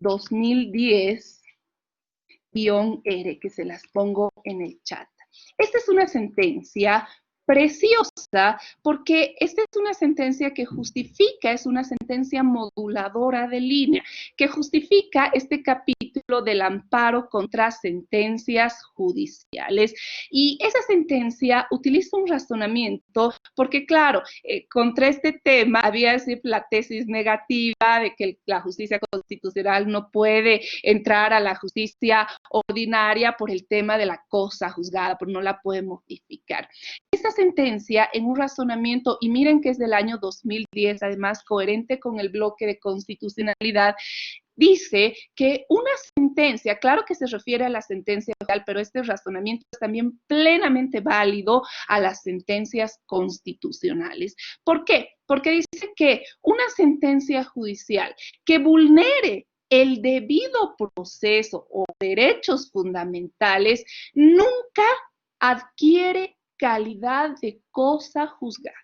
2010-R, que se las pongo en el chat. Esta es una sentencia preciosa porque esta es una sentencia que justifica, es una sentencia moduladora de línea, que justifica este capítulo del amparo contra sentencias judiciales. Y esa sentencia utiliza un razonamiento porque, claro, contra este tema había la tesis negativa de que la justicia constitucional no puede entrar a la justicia ordinaria por el tema de la cosa juzgada, porque no la puede modificar. Esta sentencia, en un razonamiento, y miren que es del año 2010, además coherente con el bloque de constitucionalidad, dice que una sentencia, claro que se refiere a la sentencia legal, pero este razonamiento es también plenamente válido a las sentencias constitucionales. ¿Por qué? Porque dice que una sentencia judicial que vulnere el debido proceso o derechos fundamentales nunca adquiere calidad de cosa juzgada.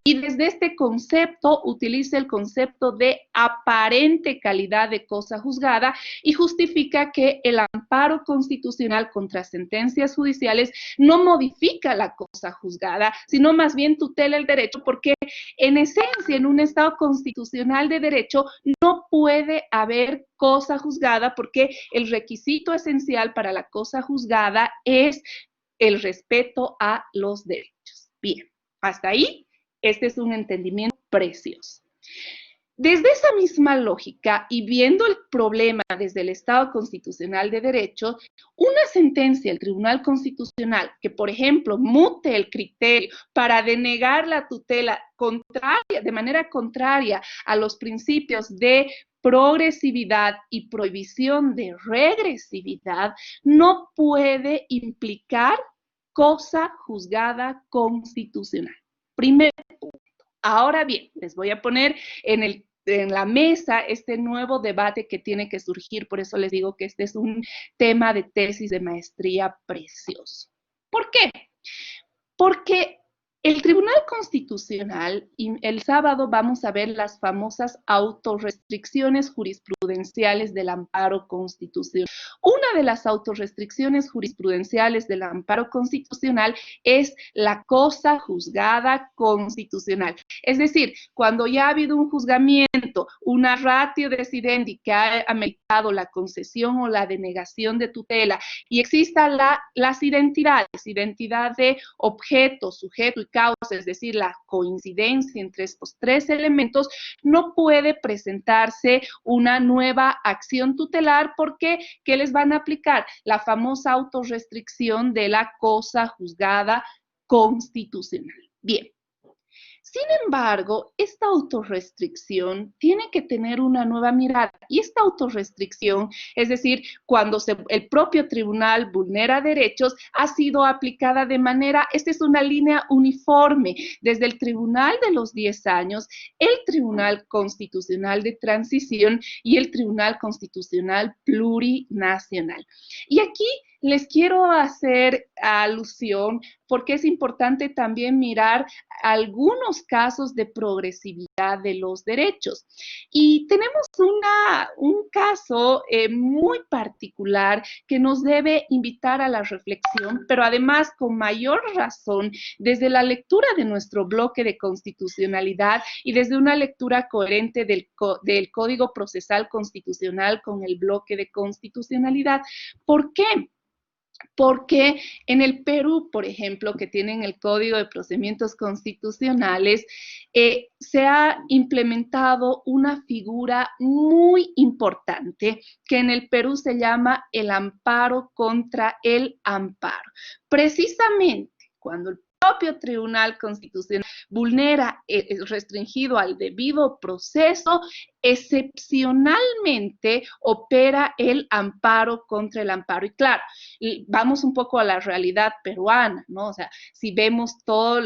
Y desde este concepto utiliza el concepto de aparente calidad de cosa juzgada y justifica que el amparo constitucional contra sentencias judiciales no modifica la cosa juzgada, sino más bien tutela el derecho, porque en esencia en un Estado constitucional de derecho no puede haber cosa juzgada porque el requisito esencial para la cosa juzgada es el respeto a los derechos. Bien, hasta ahí, este es un entendimiento precioso. Desde esa misma lógica y viendo el problema desde el Estado constitucional de derecho, una sentencia del Tribunal Constitucional que, por ejemplo, mute el criterio para denegar la tutela de manera contraria a los principios de progresividad y prohibición de regresividad, no puede implicar cosa juzgada constitucional. Primer punto. Ahora bien, les voy a poner en la mesa este nuevo debate que tiene que surgir, por eso les digo que este es un tema de tesis de maestría precioso. ¿Por qué? Porque el Tribunal Constitucional, y el sábado vamos a ver las famosas autorrestricciones jurisprudenciales del amparo constitucional. Una de las autorrestricciones jurisprudenciales del amparo constitucional es la cosa juzgada constitucional. Es decir, cuando ya ha habido un juzgamiento, una ratio decidendi que ha ameritado la concesión o la denegación de tutela y exista las identidades, identidad de objeto, sujeto y causa, es decir, la coincidencia entre estos tres elementos, no puede presentarse una nueva acción tutelar porque ¿qué les van a aplicar? La famosa autorrestricción de la cosa juzgada constitucional. Bien. Sin embargo, esta autorrestricción tiene que tener una nueva mirada y esta autorrestricción, es decir, cuando el propio tribunal vulnera derechos, ha sido aplicada de manera, esta es una línea uniforme, desde el Tribunal de los 10 años, el Tribunal Constitucional de Transición y el Tribunal Constitucional Plurinacional. Y aquí les quiero hacer alusión porque es importante también mirar algunos casos de progresividad de los derechos. Y tenemos un caso muy particular que nos debe invitar a la reflexión, pero además con mayor razón desde la lectura de nuestro bloque de constitucionalidad y desde una lectura coherente del Código Procesal Constitucional con el bloque de constitucionalidad. ¿Por qué? Porque en el Perú, por ejemplo, que tienen el Código de Procedimientos Constitucionales, se ha implementado una figura muy importante que en el Perú se llama el amparo contra el amparo. Precisamente cuando el propio Tribunal Constitucional vulnera, restringido al debido proceso, excepcionalmente opera el amparo contra el amparo. Y claro, vamos un poco a la realidad peruana, ¿no? O sea, si vemos todo,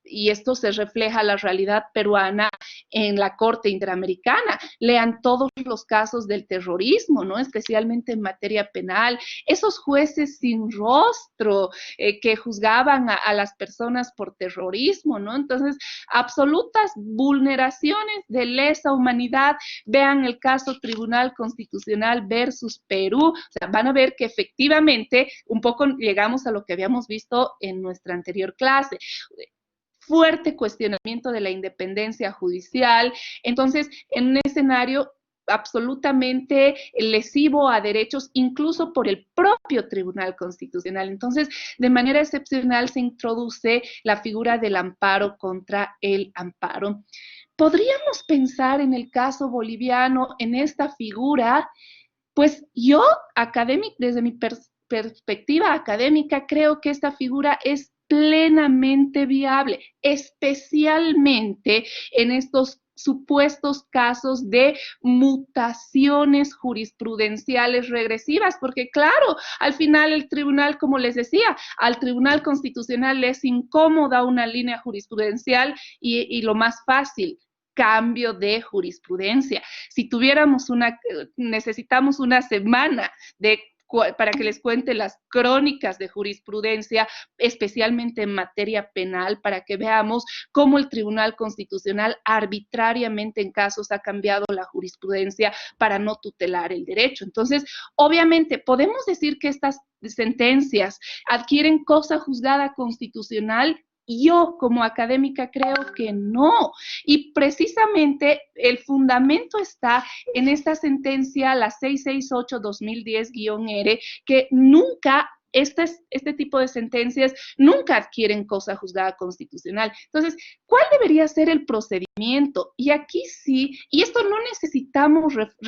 y esto se refleja la realidad peruana en la Corte Interamericana, lean todos los casos del terrorismo, ¿no? Especialmente en materia penal, esos jueces sin rostro que juzgaban a las personas por terrorismo, ¿no? Entonces, absolutas vulneraciones de lesa humanidad. Vean el caso Tribunal Constitucional versus Perú, o sea, van a ver que efectivamente un poco llegamos a lo que habíamos visto en nuestra anterior clase. Fuerte cuestionamiento de la independencia judicial. Entonces, en un escenario absolutamente lesivo a derechos, incluso por el propio Tribunal Constitucional. Entonces, de manera excepcional se introduce la figura del amparo contra el amparo. ¿Podríamos pensar en el caso boliviano, en esta figura? Pues yo, desde mi perspectiva académica, creo que esta figura es plenamente viable, especialmente en estos supuestos casos de mutaciones jurisprudenciales regresivas, porque claro, al final el tribunal, como les decía, al Tribunal Constitucional le es incómoda una línea jurisprudencial y lo más fácil, cambio de jurisprudencia. Si tuviéramos necesitamos una semana para que les cuente las crónicas de jurisprudencia, especialmente en materia penal, para que veamos cómo el Tribunal Constitucional arbitrariamente en casos ha cambiado la jurisprudencia para no tutelar el derecho. Entonces, obviamente, podemos decir que estas sentencias adquieren cosa juzgada constitucional. Yo, como académica, creo que no. Y precisamente el fundamento está en esta sentencia, la 668-2010-R, que nunca este tipo de sentencias nunca adquieren cosa juzgada constitucional. Entonces, ¿cuál debería ser el procedimiento? Y aquí sí, y esto no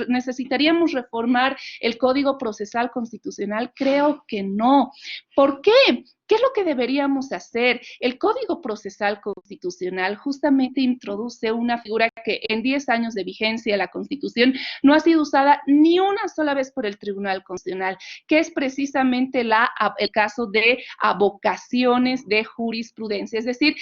necesitaríamos reformar el Código Procesal Constitucional, creo que no. ¿Por qué? ¿Qué es lo que deberíamos hacer? El Código Procesal Constitucional justamente introduce una figura que en 10 años de vigencia de la Constitución no ha sido usada ni una sola vez por el Tribunal Constitucional, que es precisamente el caso de avocaciones de jurisprudencia, es decir,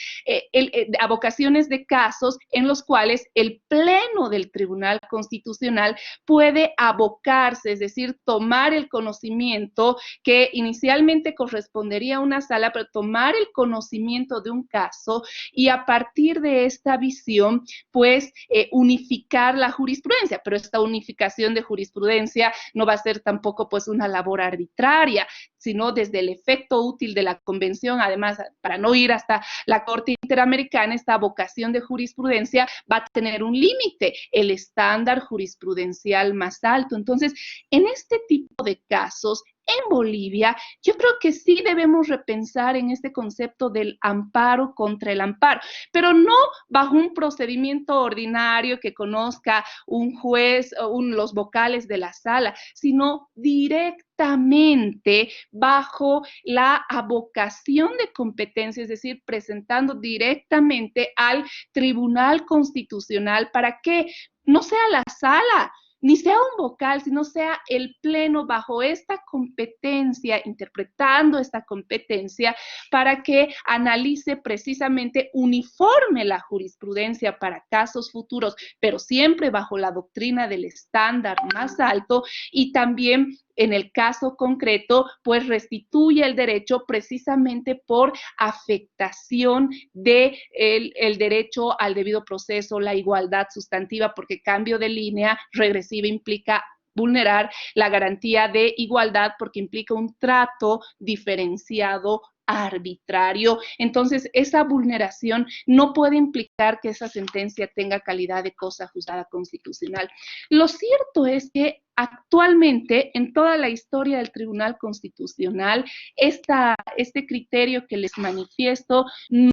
avocaciones de casos en los cuales el Pleno del Tribunal Constitucional puede abocarse, es decir, tomar el conocimiento que inicialmente correspondería a una sala, pero tomar el conocimiento de un caso y a partir de esta visión, pues, unificar la jurisprudencia, pero esta unificación de jurisprudencia no va a ser tampoco, pues, una labor arbitraria, sino desde el efecto útil de la convención, además, para no ir hasta la Corte Interamericana, esta vocación de jurisprudencia va a tener un límite, el estándar jurisprudencial más alto. Entonces, en este tipo de casos, en Bolivia, yo creo que sí debemos repensar en este concepto del amparo contra el amparo, pero no bajo un procedimiento ordinario que conozca un juez o los vocales de la sala, sino directamente bajo la avocación de competencia, es decir, presentando directamente al Tribunal Constitucional para que no sea la sala, ni sea un vocal, sino sea el Pleno bajo esta competencia, interpretando esta competencia para que analice precisamente, uniforme la jurisprudencia para casos futuros, pero siempre bajo la doctrina del estándar más alto y también en el caso concreto, pues restituye el derecho precisamente por afectación de el derecho al debido proceso, la igualdad sustantiva, porque cambio de línea regresiva implica vulnerar la garantía de igualdad porque implica un trato diferenciado arbitrario. Entonces, esa vulneración no puede implicar que esa sentencia tenga calidad de cosa juzgada constitucional. Lo cierto es que actualmente, en toda la historia del Tribunal Constitucional, este criterio que les manifiesto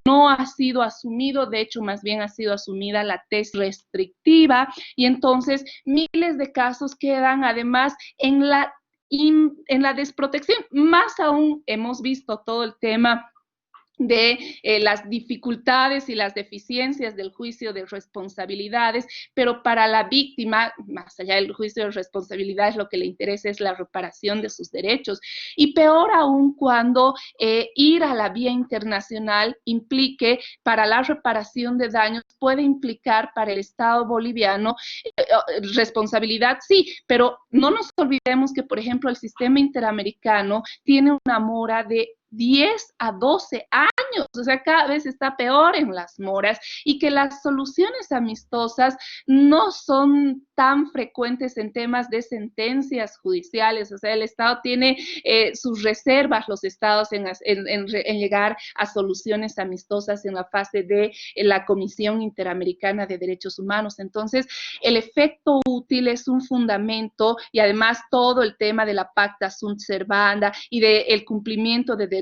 no ha sido asumido, de hecho, más bien ha sido asumida la tesis restrictiva, y entonces miles de casos quedan además en la desprotección. Más aún hemos visto todo el tema de las dificultades y las deficiencias del juicio de responsabilidades, pero para la víctima, más allá del juicio de responsabilidades, lo que le interesa es la reparación de sus derechos. Y peor aún cuando ir a la vía internacional implique, para la reparación de daños, puede implicar para el Estado boliviano responsabilidad, sí, pero no nos olvidemos que, por ejemplo, el sistema interamericano tiene una mora de 10 a 12 años, o sea, cada vez está peor en las moras, y que las soluciones amistosas no son tan frecuentes en temas de sentencias judiciales, o sea, el Estado tiene sus reservas, los Estados en llegar a soluciones amistosas en la fase de la Comisión Interamericana de Derechos Humanos. Entonces, el efecto útil es un fundamento, y además todo el tema de la pacta sunt servanda y del cumplimiento de derechos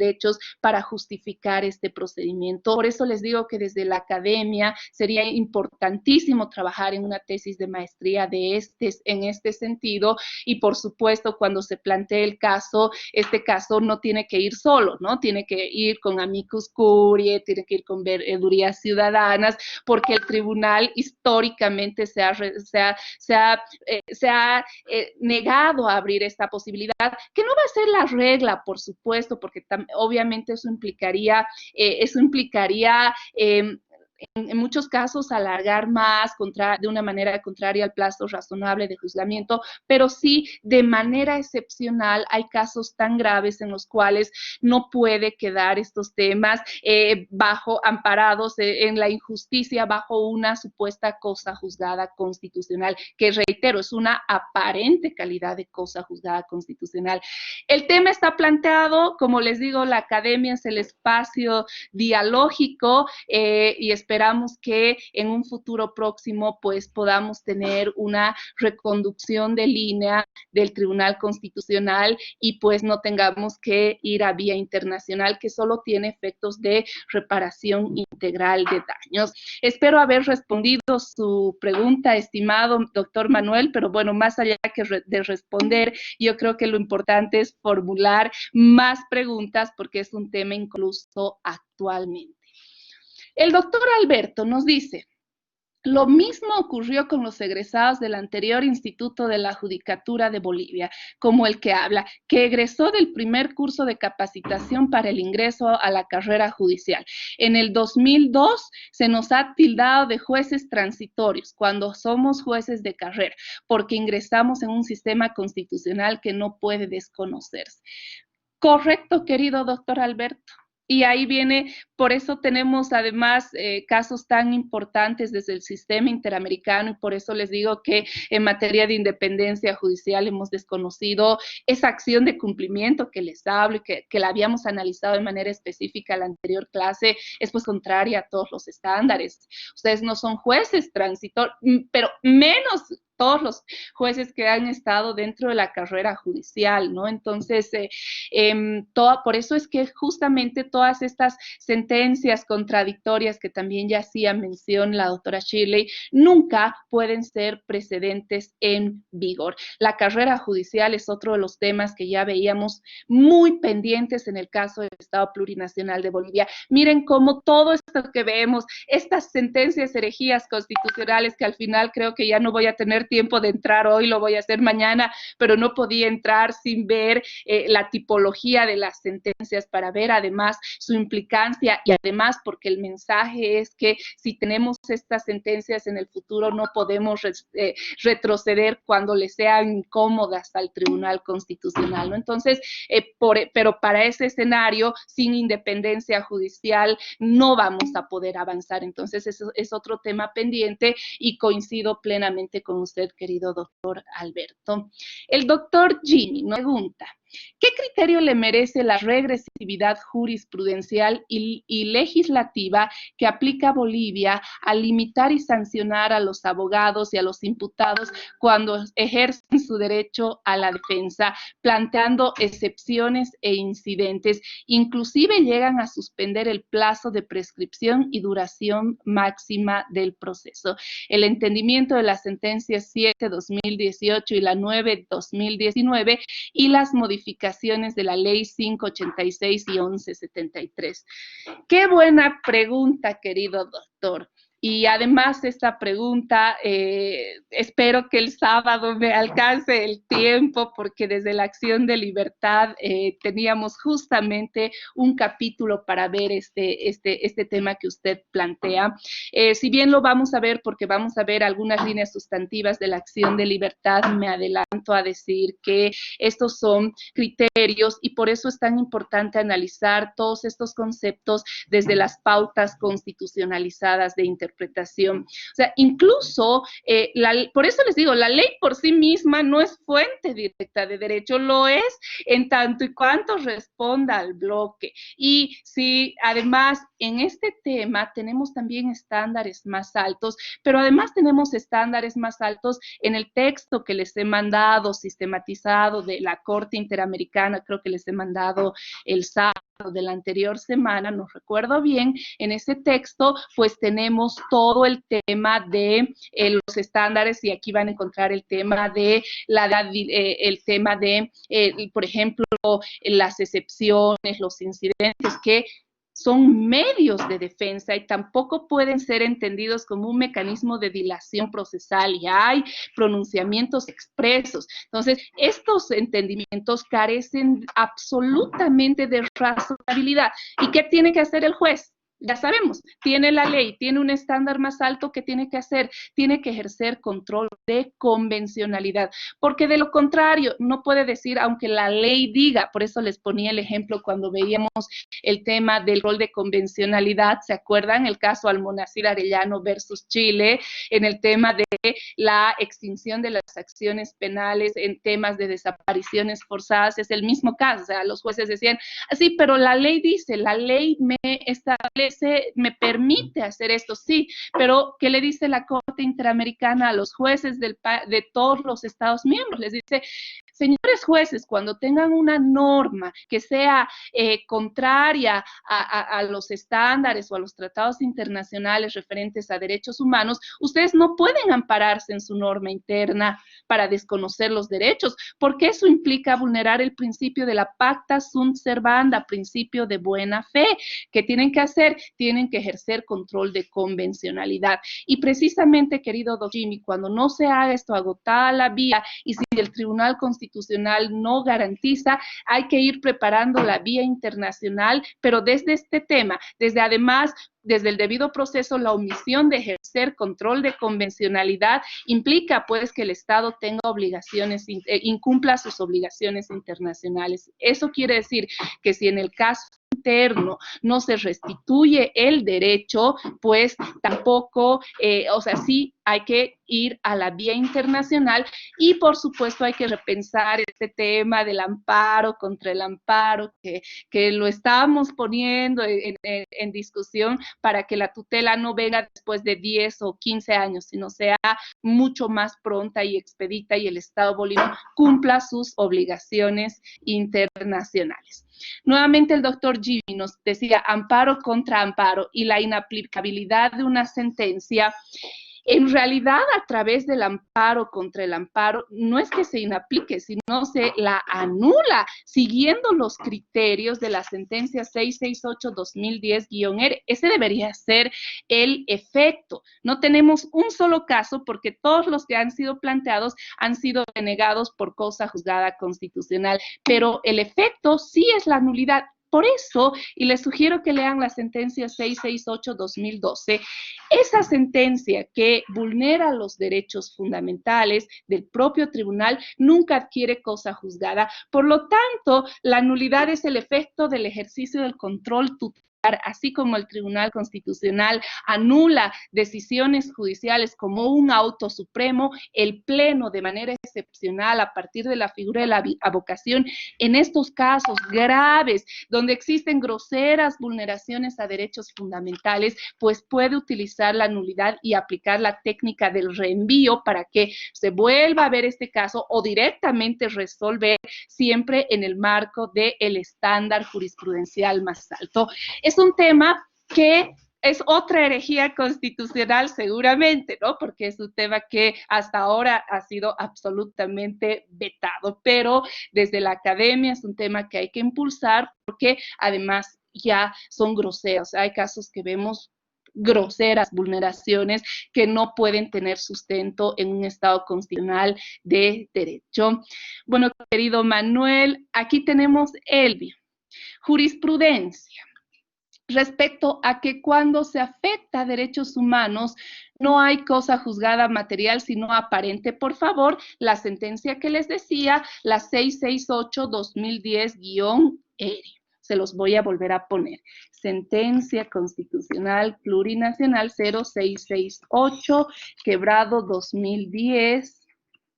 para justificar este procedimiento. Por eso les digo que desde la academia sería importantísimo trabajar en una tesis de maestría en este sentido, y por supuesto cuando se plantee el caso, este caso no tiene que ir solo, ¿no? Tiene que ir con amicus curiae, tiene que ir con veedurías ciudadanas, porque el tribunal históricamente se ha negado a abrir esta posibilidad, que no va a ser la regla, por supuesto, porque obviamente eso implicaría en muchos casos alargar más de una manera contraria al plazo razonable de juzgamiento, pero sí de manera excepcional hay casos tan graves en los cuales no puede quedar estos temas amparados en la injusticia bajo una supuesta cosa juzgada constitucional, que reitero, es una aparente calidad de cosa juzgada constitucional. El tema está planteado, como les digo, la academia es el espacio dialógico, y esperamos que en un futuro próximo pues podamos tener una reconducción de línea del Tribunal Constitucional y pues no tengamos que ir a vía internacional, que solo tiene efectos de reparación integral de daños. Espero haber respondido su pregunta, estimado doctor Manuel, pero bueno, más allá de responder, yo creo que lo importante es formular más preguntas porque es un tema incluso actualmente. El doctor Alberto nos dice: lo mismo ocurrió con los egresados del anterior Instituto de la Judicatura de Bolivia, como el que habla, que egresó del primer curso de capacitación para el ingreso a la carrera judicial. En el 2002 se nos ha tildado de jueces transitorios, cuando somos jueces de carrera, porque ingresamos en un sistema constitucional que no puede desconocerse. Correcto, querido doctor Alberto. Y ahí viene, por eso tenemos además casos tan importantes desde el sistema interamericano, y por eso les digo que en materia de independencia judicial hemos desconocido esa acción de cumplimiento que les hablo y que la habíamos analizado de manera específica en la anterior clase, es pues contraria a todos los estándares. Ustedes no son jueces transitorios, pero menos todos los jueces que han estado dentro de la carrera judicial, ¿no? Entonces, por eso es que justamente todas estas sentencias contradictorias que también ya hacía mención la doctora Shirley, nunca pueden ser precedentes en vigor. La carrera judicial es otro de los temas que ya veíamos muy pendientes en el caso del Estado Plurinacional de Bolivia. Miren cómo todo esto que vemos, estas sentencias herejías constitucionales, que al final creo que ya no voy a tener tiempo de entrar hoy, lo voy a hacer mañana, pero no podía entrar sin ver la tipología de las sentencias para ver además su implicancia y además porque el mensaje es que si tenemos estas sentencias en el futuro no podemos retroceder cuando le sean incómodas al Tribunal Constitucional, ¿no? Entonces, pero para ese escenario, sin independencia judicial, no vamos a poder avanzar. Entonces, eso es otro tema pendiente y coincido plenamente con usted, querido doctor Alberto. El doctor Jimmy nos pregunta, ¿qué criterio le merece la regresividad jurisprudencial y legislativa que aplica Bolivia al limitar y sancionar a los abogados y a los imputados cuando ejercen su derecho a la defensa, planteando excepciones e incidentes? Inclusive llegan a suspender el plazo de prescripción y duración máxima del proceso. El entendimiento de las sentencias 7/2018 y la 9/2019 y las modificaciones de la ley 586 y 1173. Qué buena pregunta, querido doctor. Y además esta pregunta, espero que el sábado me alcance el tiempo, porque desde la Acción de Libertad teníamos justamente un capítulo para ver este tema que usted plantea. Si bien lo vamos a ver, porque vamos a ver algunas líneas sustantivas de la Acción de Libertad, me adelanto a decir que estos son criterios y por eso es tan importante analizar todos estos conceptos desde las pautas constitucionalizadas de interpretación. O sea, incluso, por eso les digo, la ley por sí misma no es fuente directa de derecho, lo es en tanto y cuanto responda al bloque. Y si además en este tema tenemos también estándares más altos, pero además tenemos estándares más altos en el texto que les he mandado, sistematizado de la Corte Interamericana, creo que les he mandado el sábado de la anterior semana, no recuerdo bien, en ese texto pues tenemos todo el tema de los estándares y aquí van a encontrar el tema de por ejemplo, las excepciones, los incidentes que son medios de defensa y tampoco pueden ser entendidos como un mecanismo de dilación procesal y hay pronunciamientos expresos. Entonces, estos entendimientos carecen absolutamente de razonabilidad. ¿Y qué tiene que hacer el juez? Ya sabemos, tiene la ley, tiene un estándar más alto que tiene que hacer, tiene que ejercer control de convencionalidad, porque de lo contrario no puede decir, aunque la ley diga, por eso les ponía el ejemplo cuando veíamos el tema del rol de convencionalidad, ¿se acuerdan? El caso Almonacid Arellano versus Chile, en el tema de la extinción de las acciones penales en temas de desapariciones forzadas, es el mismo caso, o sea, los jueces decían, sí, pero la ley dice, la ley me establece, me permite hacer esto, sí, pero ¿qué le dice la Corte Interamericana a los jueces de todos los Estados miembros? Les dice, señores jueces, cuando tengan una norma que sea contraria a los estándares o a los tratados internacionales referentes a derechos humanos, ustedes no pueden ampararse en su norma interna para desconocer los derechos, porque eso implica vulnerar el principio de la pacta sunt servanda, principio de buena fe. ¿Qué tienen que hacer? Tienen que ejercer control de convencionalidad. Y precisamente, querido doctor Jimmy, cuando no se haga esto, agotada la vía, y si el Tribunal Constitucional no garantiza, hay que ir preparando la vía internacional, pero desde este tema, desde el debido proceso, la omisión de ejercer control de convencionalidad implica pues que el Estado tenga obligaciones, incumpla sus obligaciones internacionales. Eso quiere decir que si en el caso interno no se restituye el derecho, pues tampoco, sí hay que ir a la vía internacional y por supuesto hay que repensar este tema del amparo contra el amparo, que lo estamos poniendo en discusión para que la tutela no venga después de 10 o 15 años, sino sea mucho más pronta y expedita y el Estado boliviano cumpla sus obligaciones internacionales. Nuevamente el doctor Jimmy nos decía amparo contra amparo y la inaplicabilidad de una sentencia. En realidad, a través del amparo contra el amparo, no es que se inaplique, sino se la anula, siguiendo los criterios de la sentencia 668-2010-R. Ese debería ser el efecto. No tenemos un solo caso porque todos los que han sido planteados han sido denegados por cosa juzgada constitucional, pero el efecto sí es la nulidad. Por eso, y les sugiero que lean la sentencia 668-2012, esa sentencia que vulnera los derechos fundamentales del propio tribunal nunca adquiere cosa juzgada. Por lo tanto, la nulidad es el efecto del ejercicio del control tutelar, así como el Tribunal Constitucional anula decisiones judiciales como un auto supremo, el Pleno de manera excepcional a partir de la figura de la avocación en estos casos graves donde existen groseras vulneraciones a derechos fundamentales, pues puede utilizar la nulidad y aplicar la técnica del reenvío para que se vuelva a ver este caso o directamente resolver siempre en el marco del estándar jurisprudencial más alto. Es un tema que es otra herejía constitucional seguramente, ¿no? Porque es un tema que hasta ahora ha sido absolutamente vetado, pero desde la academia es un tema que hay que impulsar porque además ya son groseros. Hay casos que vemos groseras vulneraciones que no pueden tener sustento en un Estado constitucional de derecho. Bueno, querido Manuel, aquí tenemos Elvia. Jurisprudencia. Respecto a que cuando se afecta a derechos humanos no hay cosa juzgada material sino aparente. Por favor, la sentencia que les decía, la 668-2010-R. Se los voy a volver a poner. Sentencia Constitucional Plurinacional 0668, quebrado 2010.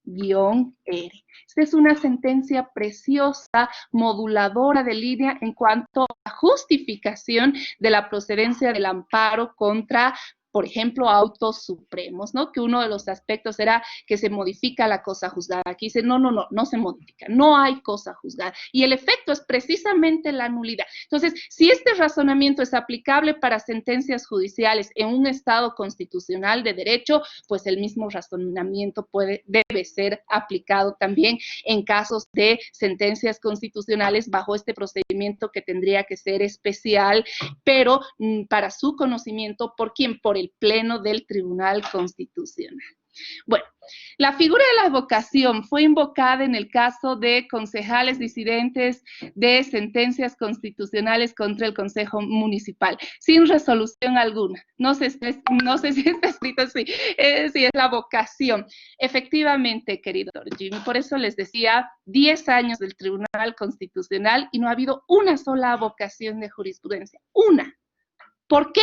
R. Esta es una sentencia preciosa, moduladora de línea en cuanto a justificación de la procedencia del amparo contra, por ejemplo, autos supremos, ¿no? Que uno de los aspectos era que se modifica la cosa juzgada. Aquí dice, no se modifica, no hay cosa juzgada. Y el efecto es precisamente la nulidad. Entonces, si este razonamiento es aplicable para sentencias judiciales en un Estado constitucional de derecho, pues el mismo razonamiento debe ser aplicado también en casos de sentencias constitucionales bajo este procedimiento que tendría que ser especial, pero para su conocimiento, ¿por quién? Por el Pleno del Tribunal Constitucional. Bueno, la figura de la vocación fue invocada en el caso de concejales disidentes de sentencias constitucionales contra el Consejo Municipal, sin resolución alguna. No sé si está escrito así, si es la vocación. Efectivamente, querido Jimmy, por eso les decía 10 años del Tribunal Constitucional y no ha habido una sola vocación de jurisprudencia. Una. ¿Por qué?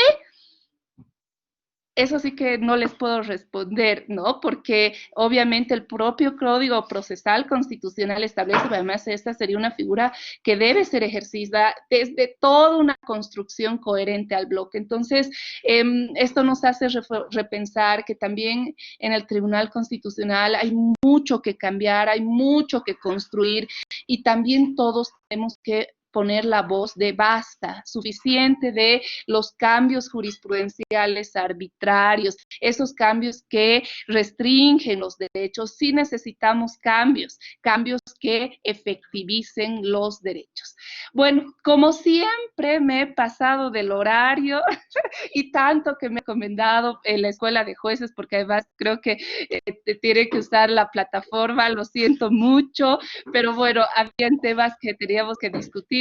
Eso sí que no les puedo responder, ¿no? Porque obviamente el propio Código Procesal Constitucional establece, además esta sería una figura que debe ser ejercida desde toda una construcción coherente al bloque. Entonces, esto nos hace repensar que también en el Tribunal Constitucional hay mucho que cambiar, hay mucho que construir y también todos tenemos que poner la voz de basta, suficiente de los cambios jurisprudenciales arbitrarios, esos cambios que restringen los derechos. Sí necesitamos cambios que efectivicen los derechos. Bueno, como siempre me he pasado del horario y tanto que me he recomendado en la Escuela de Jueces, porque además creo que tiene que usar la plataforma, lo siento mucho, pero bueno, habían temas que teníamos que discutirlos.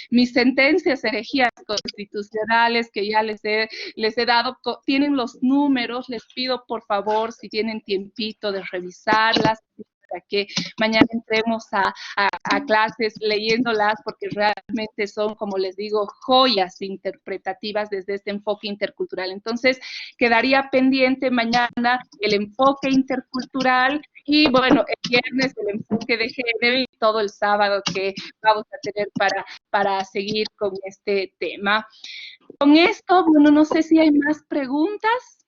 Mis sentencias herejías constitucionales que ya les he dado, tienen los números, les pido por favor, si tienen tiempito de revisarlas, para que mañana entremos a clases leyéndolas, porque realmente son, como les digo, joyas interpretativas desde este enfoque intercultural. Entonces, quedaría pendiente mañana el enfoque intercultural y, bueno, el viernes el enfoque de género y todo el sábado que vamos a tener para seguir con este tema. Con esto, bueno, no sé si hay más preguntas.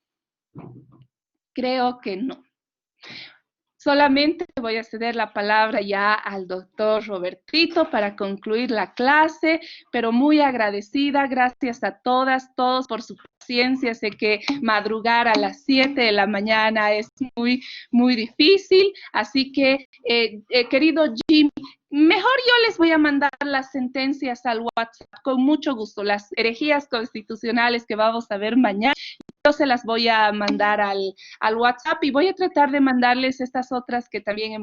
Creo que no. Solamente voy a ceder la palabra ya al doctor Robertito para concluir la clase, pero muy agradecida, gracias a todas, todos por su paciencia. Sé que madrugar a las 7 de la mañana es muy difícil, así que, querido Jimmy, mejor yo les voy a mandar las sentencias al WhatsApp, con mucho gusto, las herejías constitucionales que vamos a ver mañana. Yo se las voy a mandar al WhatsApp y voy a tratar de mandarles estas otras que también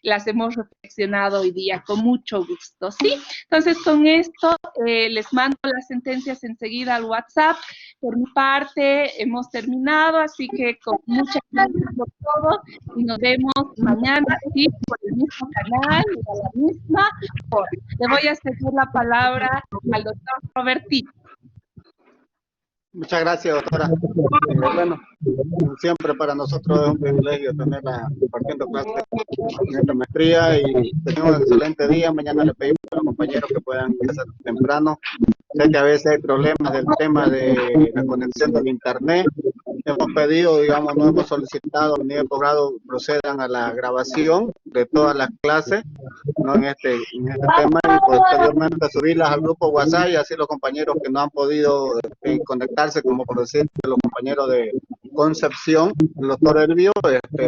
las hemos reflexionado hoy día, con mucho gusto, ¿sí? Entonces, con esto les mando las sentencias enseguida al WhatsApp. Por mi parte, hemos terminado, así que con muchas gracias por todo y nos vemos mañana, sí, por el mismo canal y a la misma hora. Le voy a ceder la palabra al doctor Robertito. Muchas gracias, doctora. Bueno, siempre para nosotros es un privilegio tenerla compartiendo clases en esta maestría y tenemos un excelente día. Mañana le pedimos a los compañeros que puedan empezar temprano. Sé que a veces hay problemas del tema de la conexión del internet. Hemos pedido, digamos, no hemos solicitado ni hemos logrado procedan a la grabación de todas las clases, ¿no? En este tema y posteriormente subirlas al grupo WhatsApp y así los compañeros que no han podido conectarse, como por decir los compañeros de Concepción, el doctor Elvio,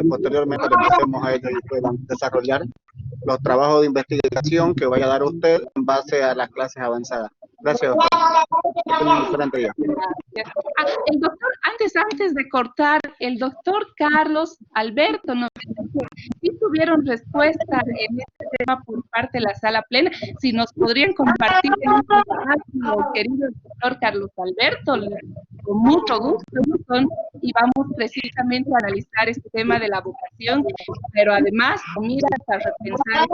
posteriormente le pasemos a ellos y puedan desarrollar los trabajos de investigación que vaya a dar usted en base a las clases avanzadas. Gracias, doctor. Que tenga un excelente día. El doctor, antes de cortar, el doctor Carlos Alberto nos dice que sí tuvieron respuesta en este tema por parte de la sala plena. Si nos podrían compartir en este espacio, querido doctor Carlos Alberto, con mucho gusto, y vamos precisamente a analizar este tema de la vocación, pero además, mira, para repensar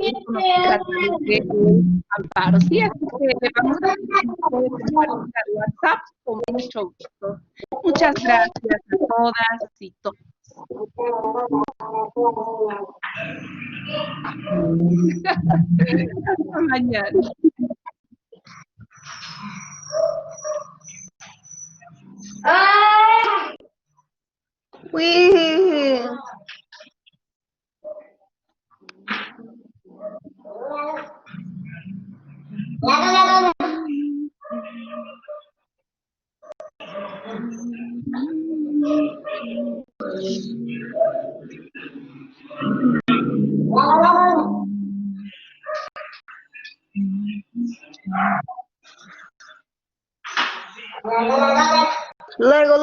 este tema de amparo. Sí, así que le vamos a compartir al WhatsApp con mucho gusto. Muchas gracias a todas y todos. Hasta mañana. Luego.